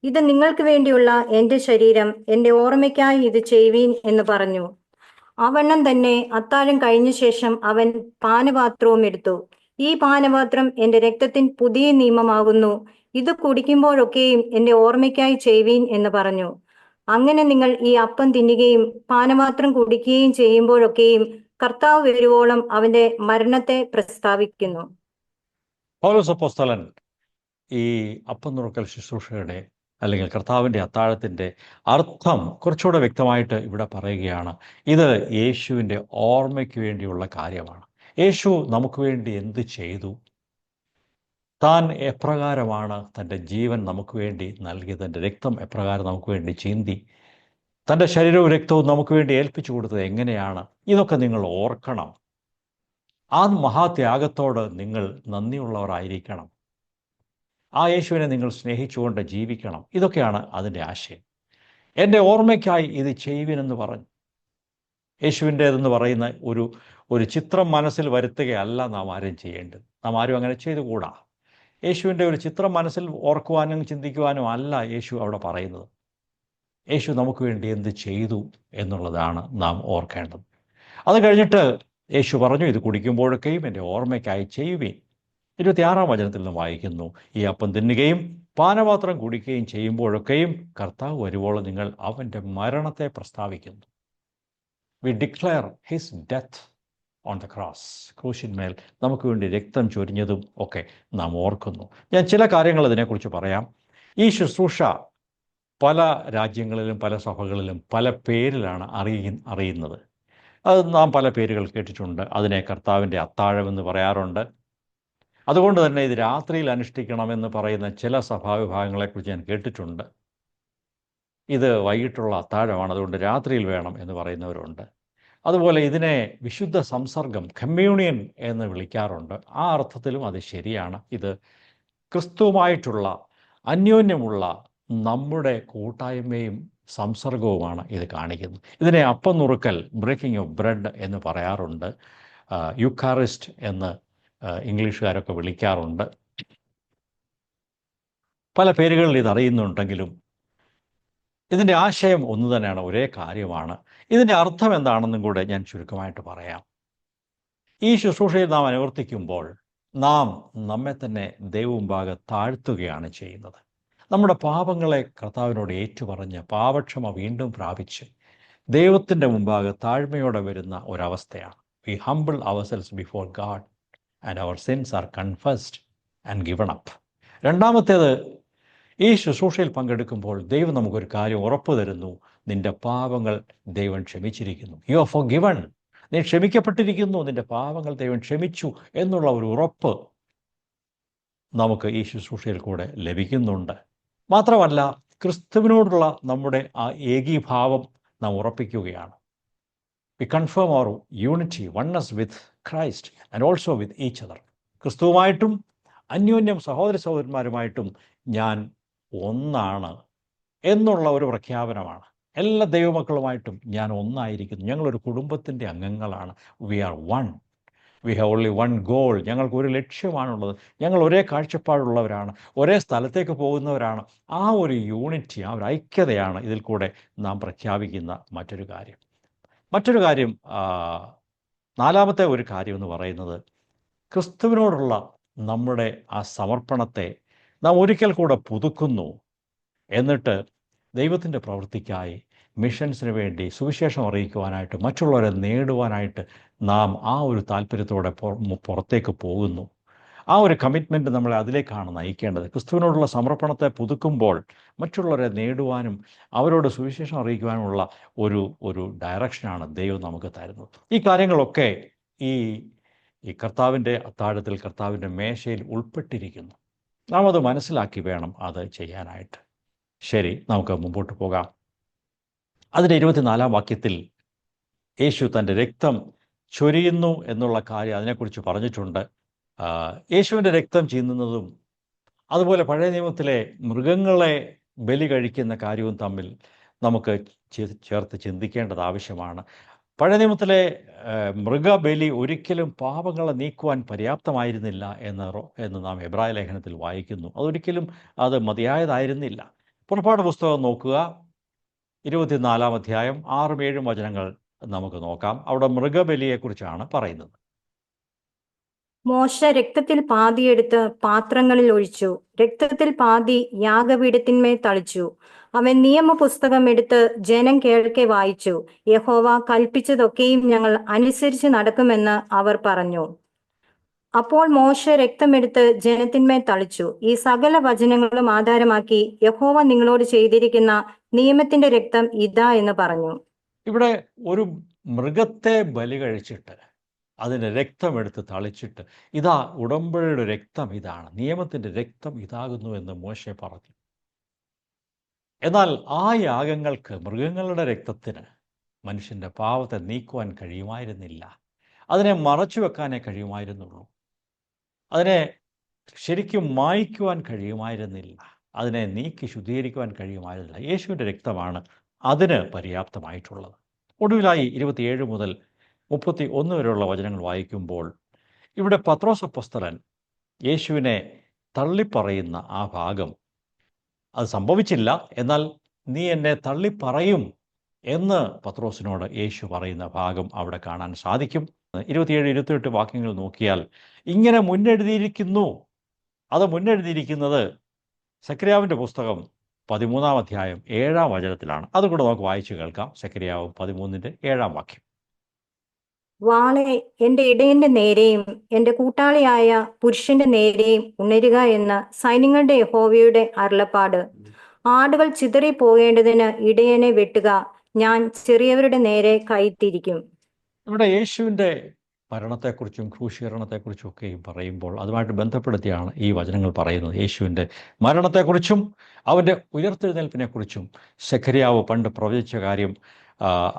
ഇത് നിങ്ങൾക്ക് വേണ്ടിയുള്ള എൻ്റെ ശരീരം, എൻ്റെ ഓർമ്മയ്ക്കായി ഇത് ചെയ്യുവീൻ എന്ന് പറഞ്ഞു. അവണ്ണം തന്നെ അത്താഴം കഴിഞ്ഞ ശേഷം അവൻ പാനപാത്രവും എടുത്തു. ഈ പാനപാത്രം എന്റെ രക്തത്തിൻ പുതിയ നിയമമാകുന്നു. ഇത് കുടിക്കുമ്പോഴൊക്കെയും എന്റെ ഓർമ്മയ്ക്കായി ചെയ്യുവീൻ എന്ന് പറഞ്ഞു. അങ്ങനെ നിങ്ങൾ ഈ അപ്പം തിന്നുകയും പാനപാത്രം കുടിക്കുകയും ചെയ്യുമ്പോഴൊക്കെയും കർത്താവ് വരുവോളം അവന്റെ മരണത്തെ പ്രസ്താവിക്കുന്നു. പൗലോസ് അപ്പോസ്തലൻ ഈ അപ്പം നുറുക്കൽ ശുശ്രൂഷയുടെ അല്ലെങ്കിൽ കർത്താവിൻ്റെ അത്താഴത്തിൻ്റെ അർത്ഥം കുറച്ചുകൂടെ വ്യക്തമായിട്ട് ഇവിടെ പറയുകയാണ്. ഇത് യേശുവിൻ്റെ ഓർമ്മയ്ക്ക് വേണ്ടിയുള്ള കാര്യമാണ്. യേശു നമുക്ക് വേണ്ടി എന്ത് ചെയ്തു, താൻ എപ്രകാരമാണ് തൻ്റെ ജീവൻ നമുക്ക് വേണ്ടി നൽകിയത്, തൻ്റെ രക്തം എപ്രകാരം നമുക്ക് വേണ്ടി ചിന്തി, തൻ്റെ ശരീരവും രക്തവും നമുക്ക് വേണ്ടി ഏൽപ്പിച്ചു കൊടുത്തത് എങ്ങനെയാണ്, ഇതൊക്കെ നിങ്ങൾ ഓർക്കണം. ആ മഹാത്യാഗത്തോട് നിങ്ങൾ നന്ദിയുള്ളവരായിരിക്കണം. ആ യേശുവിനെ നിങ്ങൾ സ്നേഹിച്ചുകൊണ്ട് ജീവിക്കണം. ഇതൊക്കെയാണ് അതിൻ്റെ ആശയം. എൻ്റെ ഓർമ്മയ്ക്കായി ഇത് ചെയ്യുവിനെന്ന് പറഞ്ഞു. യേശുവിൻ്റേതെന്ന് പറയുന്ന ഒരു ചിത്രം മനസ്സിൽ വരുത്തുകയല്ല നാം ആരും ചെയ്യേണ്ടത്. നാം ആരും അങ്ങനെ ചെയ്തുകൂടാ. യേശുവിൻ്റെ ഒരു ചിത്രം മനസ്സിൽ ഓർക്കുവാനും ചിന്തിക്കുവാനും അല്ല യേശു അവിടെ പറയുന്നത്. യേശു നമുക്ക് വേണ്ടി എന്ത് ചെയ്തു എന്നുള്ളതാണ് നാം ഓർക്കേണ്ടത്. അത് കഴിഞ്ഞിട്ട് യേശു പറഞ്ഞു, ഇത് കുടിക്കുമ്പോഴൊക്കെയും എൻ്റെ ഓർമ്മയ്ക്കായി ചെയ്യുവീൻ. 26-ാം വചനത്തിൽ നിന്ന് വായിക്കുന്നു, ഈ അപ്പം തിന്നുകയും പാനപാത്രം കുടിക്കുകയും ചെയ്യുമ്പോഴൊക്കെയും കർത്താവ് വരുവോളം നിങ്ങൾ അവൻ്റെ മരണത്തെ പ്രസ്താവിക്കുന്നു. We declare his death on the cross. ക്രൂശിന്മേൽ നമുക്ക് വേണ്ടി രക്തം ചൊരിഞ്ഞതും ഒക്കെ നാം ഓർക്കുന്നു. ഞാൻ ചില കാര്യങ്ങൾ അതിനെക്കുറിച്ച് പറയാം. ഈ ശുശ്രൂഷ പല രാജ്യങ്ങളിലും പല സഭകളിലും പല പേരിലാണ് അറിയുന്നത്. അത് നാം പല പേരുകൾ കേട്ടിട്ടുണ്ട്. അതിനെ കർത്താവിൻ്റെ അത്താഴമെന്ന് പറയാറുണ്ട്. അതുകൊണ്ട് തന്നെ ഇത് രാത്രിയിൽ അനുഷ്ഠിക്കണമെന്ന് പറയുന്ന ചില സഭാവിഭാഗങ്ങളെക്കുറിച്ച് ഞാൻ കേട്ടിട്ടുണ്ട്. ഇത് വൈകിട്ടുള്ള അത്താഴമാണ്, അതുകൊണ്ട് രാത്രിയിൽ വേണം എന്ന് പറയുന്നവരുണ്ട്. അതുപോലെ ഇതിനെ വിശുദ്ധ സംസർഗം, കമ്മ്യൂണിയൻ എന്ന് വിളിക്കാറുണ്ട്. ആ അർത്ഥത്തിലും അത് ശരിയാണ്. ഇത് ക്രിസ്തുവുമായിട്ടുള്ള അന്യോന്യമുള്ള നമ്മുടെ കൂട്ടായ്മയും സംസർഗവുമാണ് ഇത് കാണിക്കുന്നത്. ഇതിനെ അപ്പം നുറുക്കൽ, ബ്രേക്കിംഗ് ഓഫ് ബ്രെഡ് എന്ന് പറയാറുണ്ട്. യുക്കാറിസ്റ്റ് എന്ന് ഇംഗ്ലീഷുകാരൊക്കെ വിളിക്കാറുണ്ട്. പല പേരുകളിൽ ഇത് അറിയുന്നുണ്ടെങ്കിലും ഇതിൻ്റെ ആശയം ഒന്നു തന്നെയാണ്, ഒരേ കാര്യമാണ്. ഇതിൻ്റെ അർത്ഥം എന്താണെന്നും കൂടെ ഞാൻ ചുരുക്കമായിട്ട് പറയാം. ഈ ശുശ്രൂഷയിൽ നാം അനുവർത്തിക്കുമ്പോൾ നാം നമ്മെ തന്നെ ദൈവമുമ്പാകെ താഴ്ത്തുകയാണ് ചെയ്യുന്നത്. നമ്മുടെ പാപങ്ങളെ കർത്താവിനോട് ഏറ്റുപറഞ്ഞ് പാപക്ഷമ വീണ്ടും പ്രാപിച്ച് ദൈവത്തിൻ്റെ മുമ്പാകെ താഴ്മയോടെ വരുന്ന ഒരവസ്ഥയാണ്. We humble ourselves before God and our sins are confessed and given up. രണ്ടാമത്തേത്, ഈ ശുശ്രൂഷയിൽ പങ്കെടുക്കുമ്പോൾ ദൈവം നമുക്കൊരു കാര്യം ഉറപ്പ് തരുന്നു. നിൻ്റെ പാപങ്ങൾ ദൈവം ക്ഷമിച്ചിരിക്കുന്നു. You are ഫോർഗിവൺ. നീ ക്ഷമിക്കപ്പെട്ടിരിക്കുന്നു, നിൻ്റെ പാപങ്ങൾ ദൈവം ക്ഷമിച്ചു എന്നുള്ള ഒരു ഉറപ്പ് നമുക്ക് ഈ ശുശ്രൂഷയിൽ കൂടെ ലഭിക്കുന്നുണ്ട്. മാത്രമല്ല, ക്രിസ്തുവിനോടുള്ള നമ്മുടെ ആ ഏകീഭാവം നാം ഉറപ്പിക്കുകയാണ്. We confirm our unity, oneness with Christ and also with each other. ക്രിസ്തുവുമായിട്ടും അന്യോന്യം സഹോദര സഹോദരന്മാരുമായിട്ടും ഞാൻ ഒന്നാണ് എന്നുള്ള ഒരു പ്രഖ്യാപനമാണ്. എല്ലാ ദൈവമക്കളുമായിട്ടും ഞാൻ ഒന്നായിരിക്കുന്നു. ഞങ്ങളൊരു കുടുംബത്തിൻ്റെ അംഗങ്ങളാണ്. We are one. We have only one goal. ഞങ്ങൾക്ക് ഒരു ലക്ഷ്യമാണുള്ളത്. ഞങ്ങൾ ഒരേ കാഴ്ചപ്പാടുള്ളവരാണ്, ഒരേ സ്ഥലത്തേക്ക് പോകുന്നവരാണ്. ആ ഒരു യൂണിറ്റി, ആ ഒരു ഐക്യതയാണ് ഇതിൽ കൂടെ നാം പ്രഖ്യാപിക്കുന്ന മറ്റൊരു കാര്യം. നാലാമത്തെ ഒരു കാര്യം എന്ന് പറയുന്നത്, ക്രിസ്തുവിനോടുള്ള നമ്മുടെ ആ സമർപ്പണത്തെ നാം ഒരിക്കൽ കൂടെ പുതുക്കുന്നു. എന്നിട്ട് ദൈവത്തിൻ്റെ പ്രവൃത്തിക്കായി, മിഷൻസിന് വേണ്ടി, സുവിശേഷം അറിയിക്കുവാനായിട്ട്, മറ്റുള്ളവരെ നേടുവാനായിട്ട് നാം ആ ഒരു താല്പര്യത്തോടെ പുറത്തേക്ക് പോകുന്നു. ആ ഒരു കമ്മിറ്റ്മെൻറ്റ് നമ്മളെ അതിലേക്കാണ് നയിക്കേണ്ടത്. ക്രിസ്തുവിനോടുള്ള സമർപ്പണത്തെ പുതുക്കുമ്പോൾ മറ്റുള്ളവരെ നേടുവാനും അവരോട് സുവിശേഷം അറിയിക്കുവാനുമുള്ള ഒരു ഡയറക്ഷനാണ് ദൈവം നമുക്ക് തരുന്നത്. ഈ കാര്യങ്ങളൊക്കെ ഈ കർത്താവിൻ്റെ അത്താഴത്തിൽ, കർത്താവിൻ്റെ മേശയിൽ ഉൾപ്പെട്ടിരിക്കുന്നു. നാം അത് മനസ്സിലാക്കി വേണം അത് ചെയ്യാനായിട്ട്. ശരി, നമുക്ക് മുമ്പോട്ട് പോകാം. അതിൻ്റെ 24-ാം വാക്യത്തിൽ യേശു തൻ്റെ രക്തം ചൊരിയുന്നു എന്നുള്ള കാര്യം അതിനെക്കുറിച്ച് പറഞ്ഞിട്ടുണ്ട്. യേശുവിൻ്റെ രക്തം ചീന്തുന്നതും അതുപോലെ പഴയ നിയമത്തിലെ മൃഗങ്ങളെ ബലി കഴിക്കുന്ന കാര്യവും തമ്മിൽ നമുക്ക് ചേർത്ത് ചിന്തിക്കേണ്ടത് ആവശ്യമാണ്. പഴയ നിയമത്തിലെ മൃഗബലി ഒരിക്കലും പാപങ്ങളെ നീക്കുവാൻ പര്യാപ്തമായിരുന്നില്ല എന്ന് നാം എബ്രായ ലേഖനത്തിൽ വായിക്കുന്നു. അത് മതിയായതായിരുന്നില്ല. പുറപ്പാട് പുസ്തകം നോക്കുക, 24-ാം അധ്യായം 6-7 വചനങ്ങൾ നമുക്ക് നോക്കാം. അവിടെ മൃഗബലിയെക്കുറിച്ചാണ് പറയുന്നത്. മോശ രക്തത്തിൽ പാതിയെടുത്ത് പാത്രങ്ങളിൽ ഒഴിച്ചു. രക്തത്തിൽ പാതി യാഗപീഠത്തിന്മേൽ തളിച്ചു. അവൻ നിയമപുസ്തകം എടുത്ത് ജനം കേൾക്കെ വായിച്ചു. യഹോവ കൽപ്പിച്ചതൊക്കെയും ഞങ്ങൾ അനുസരിച്ച് നടക്കുമെന്ന് അവർ പറഞ്ഞു. അപ്പോൾ മോശ രക്തമെടുത്ത് ജനത്തിന്മേൽ തളിച്ചു. ഈ സകല വചനങ്ങളും ആധാരമാക്കി യഹോവ നിങ്ങളോട് ചെയ്തിരിക്കുന്ന നിയമത്തിന്റെ രക്തം ഇതാ എന്ന് പറഞ്ഞു. ഇവിടെ ഒരു മൃഗത്തെ ബലി കഴിച്ചിട്ട് അതിൻ്റെ രക്തമെടുത്ത് തളിച്ചിട്ട് ഇതാ ഉടമ്പടിയുടെ രക്തം ഇതാണ്, നിയമത്തിൻ്റെ രക്തം ഇതാകുന്നു എന്ന് മോശെ പറഞ്ഞു. എന്നാൽ ആ യാഗങ്ങൾക്ക്, മൃഗങ്ങളുടെ രക്തത്തിന് മനുഷ്യൻ്റെ പാവത്തെ നീക്കുവാൻ കഴിയുമായിരുന്നില്ല. അതിനെ മറച്ചു വെക്കാനേ കഴിയുമായിരുന്നുള്ളൂ. അതിനെ ശരിക്കും മായ്ക്കുവാൻ കഴിയുമായിരുന്നില്ല. അതിനെ നീക്കി ശുദ്ധീകരിക്കുവാൻ കഴിയുമായിരുന്നില്ല. യേശുവിൻ്റെ രക്തമാണ് അതിന് പര്യാപ്തമായിട്ടുള്ളത്. ഒടുവിലായി 27 മുതൽ 31 വരെയുള്ള വചനങ്ങൾ വായിക്കുമ്പോൾ ഇവിടെ പത്രോസ് അപ്പോസ്തലൻ യേശുവിനെ തള്ളിപ്പറയുന്ന ആ ഭാഗം, അത് സംഭവിച്ചില്ല, എന്നാൽ നീ എന്നെ തള്ളിപ്പറയും എന്ന് പത്രോസിനോട് യേശു പറയുന്ന ഭാഗം അവിടെ കാണാൻ സാധിക്കും. 27-28 വാക്യങ്ങൾ നോക്കിയാൽ ഇങ്ങനെ മുന്നെഴുതിയിരിക്കുന്നു. അത് മുന്നെഴുതിയിരിക്കുന്നത് സെക്കരിയാവിൻ്റെ പുസ്തകം 13-ാം അധ്യായം 7-ാം വചനത്തിലാണ്. അതുകൂടെ നമുക്ക് വായിച്ചു കേൾക്കാം. സെക്കരിയാവ് 13-ന്റെ 7-ാം വാക്യം. വാളെ എന്റെ ഇടയന്റെ നേരെയും എന്റെ കൂട്ടാളിയായ പുരുഷന്റെ നേരെയും ഉണരുക എന്ന് സൈന്യങ്ങളുടെ യഹോവയുടെ അരുളപ്പാട്. ആടുകൾ ചിതറി പോകേണ്ടതിന് ഇടയനെ വെട്ടുക, ഞാൻ ചെറിയവരുടെ നേരെ കൈത്തിരിക്കും. ഇവിടെ യേശുവിൻ്റെ മരണത്തെക്കുറിച്ചും ക്രൂശീകരണത്തെക്കുറിച്ചും ഒക്കെയും പറയുമ്പോൾ അതുമായിട്ട് ബന്ധപ്പെടുത്തിയാണ് ഈ വചനങ്ങൾ പറയുന്നത്. യേശുവിൻ്റെ മരണത്തെക്കുറിച്ചും അവൻ്റെ ഉയർത്തെഴുന്നേൽപ്പിനെക്കുറിച്ചും സെഖര്യാവ് പണ്ട് പ്രവചിച്ച കാര്യം,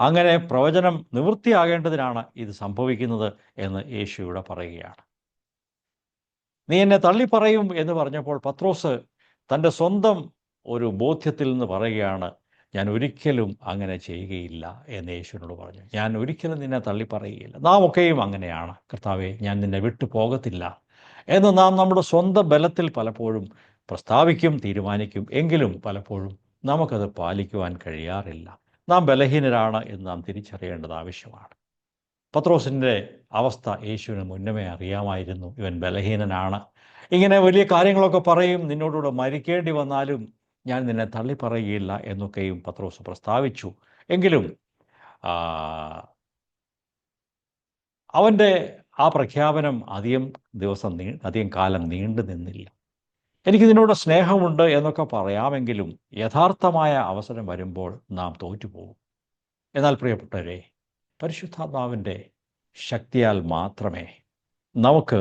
അങ്ങനെ പ്രവചനം നിവൃത്തിയാകേണ്ടതിനാണ് ഇത് സംഭവിക്കുന്നത് എന്ന് യേശു ഇവിടെ പറയുകയാണ്. നീ എന്നെ തള്ളിപ്പറയും എന്ന് പറഞ്ഞപ്പോൾ പത്രോസ് തൻ്റെ സ്വന്തം ഒരു ബോധ്യത്തിൽ നിന്ന് പറയുകയാണ്, ഞാൻ ഒരിക്കലും അങ്ങനെ ചെയ്യുകയില്ല എന്ന് യേശുവിനോട് പറഞ്ഞു. ഞാൻ ഒരിക്കലും നിന്നെ തള്ളിപ്പറയുകയില്ല. നാം ഒക്കെയും അങ്ങനെയാണ്. കർത്താവേ, ഞാൻ നിന്നെ വിട്ടു പോകത്തില്ല എന്ന് നാം നമ്മുടെ സ്വന്തം ബലത്തിൽ പലപ്പോഴും പ്രസ്താവിക്കും, തീരുമാനിക്കും. എങ്കിലും പലപ്പോഴും നമുക്കത് പാലിക്കുവാൻ കഴിയാറില്ല. നാം ബലഹീനരാണ് എന്ന് നാം തിരിച്ചറിയേണ്ടത് ആവശ്യമാണ്. പത്രോസിൻ്റെ അവസ്ഥ യേശുവിന് മുന്നമേ അറിയാമായിരുന്നു. ഇവൻ ബലഹീനനാണ്, ഇങ്ങനെ വലിയ കാര്യങ്ങളൊക്കെ പറയും, നിന്നോടുകൂടെ മരിക്കേണ്ടി വന്നാലും ഞാൻ നിന്നെ തള്ളിപ്പറയുകയില്ല എന്നൊക്കെയും പത്രോസ് പ്രസ്താവിച്ചു. എങ്കിലും അവൻ്റെ ആ പ്രഖ്യാപനം അധികം കാലം നീണ്ടു നിന്നില്ല. എനിക്ക് നിന്നോട് സ്നേഹമുണ്ട് എന്നൊക്കെ പറയാമെങ്കിലും യഥാർത്ഥമായ അവസരം വരുമ്പോൾ നാം തോറ്റുപോകും. എന്നാൽ പ്രിയപ്പെട്ടവരെ, പരിശുദ്ധാത്മാവിൻ്റെ ശക്തിയാൽ മാത്രമേ നമുക്ക്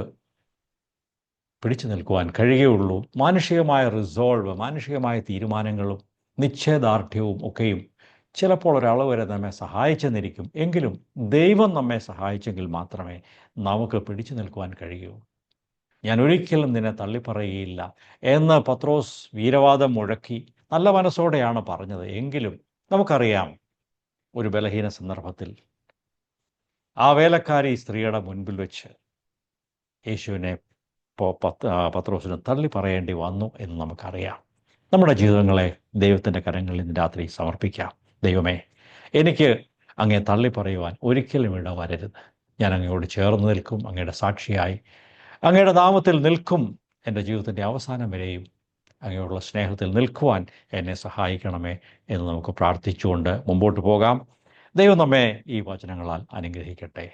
പിടിച്ചു നിൽക്കുവാൻ കഴിയുകയുള്ളൂ. മാനുഷികമായ റിസോൾവ്, മാനുഷികമായ തീരുമാനങ്ങളും നിശ്ചയദാർഢ്യവും ഒക്കെയും ചിലപ്പോൾ ഒരളവ് വരെ നമ്മെ സഹായിച്ചെന്നിരിക്കും. എങ്കിലും ദൈവം നമ്മെ സഹായിച്ചെങ്കിൽ മാത്രമേ നമുക്ക് പിടിച്ചു നിൽക്കുവാൻ കഴിയൂ. ഞാൻ ഒരിക്കലും നിന്നെ തള്ളിപ്പറയുകയില്ല എന്ന് പത്രോസ് വീരവാദം മുഴക്കി നല്ല മനസ്സോടെയാണ് പറഞ്ഞത്. എങ്കിലും നമുക്കറിയാം, ഒരു ബലഹീന സന്ദർഭത്തിൽ ആ വേലക്കാരി സ്ത്രീയുടെ മുൻപിൽ വെച്ച് യേശുവിനെ പത്രോസിന് തള്ളി പറയേണ്ടി വന്നു എന്ന് നമുക്കറിയാം. നമ്മുടെ ജീവിതങ്ങളെ ദൈവത്തിൻ്റെ കരങ്ങളിൽ ഇന്ന് രാത്രി സമർപ്പിക്കാം. ദൈവമേ, എനിക്ക് അങ്ങേ തള്ളി പറയുവാൻ ഒരിക്കലും ഇടവരരുത്. ഞാൻ അങ്ങയോട് ചേർന്ന് നിൽക്കും, അങ്ങയുടെ സാക്ഷിയായി അങ്ങയുടെ നാമത്തിൽ നിൽക്കും. എൻ്റെ ജീവിതത്തിൻ്റെ അവസാനം വരെയും അങ്ങയോടുള്ള സ്നേഹത്തിൽ നിൽക്കുവാൻ എന്നെ സഹായിക്കണമേ എന്ന് നമുക്ക് പ്രാർത്ഥിച്ചുകൊണ്ട് മുമ്പോട്ട് പോകാം. ദൈവം നമ്മെ ഈ വചനങ്ങളാൽ അനുഗ്രഹിക്കട്ടെ.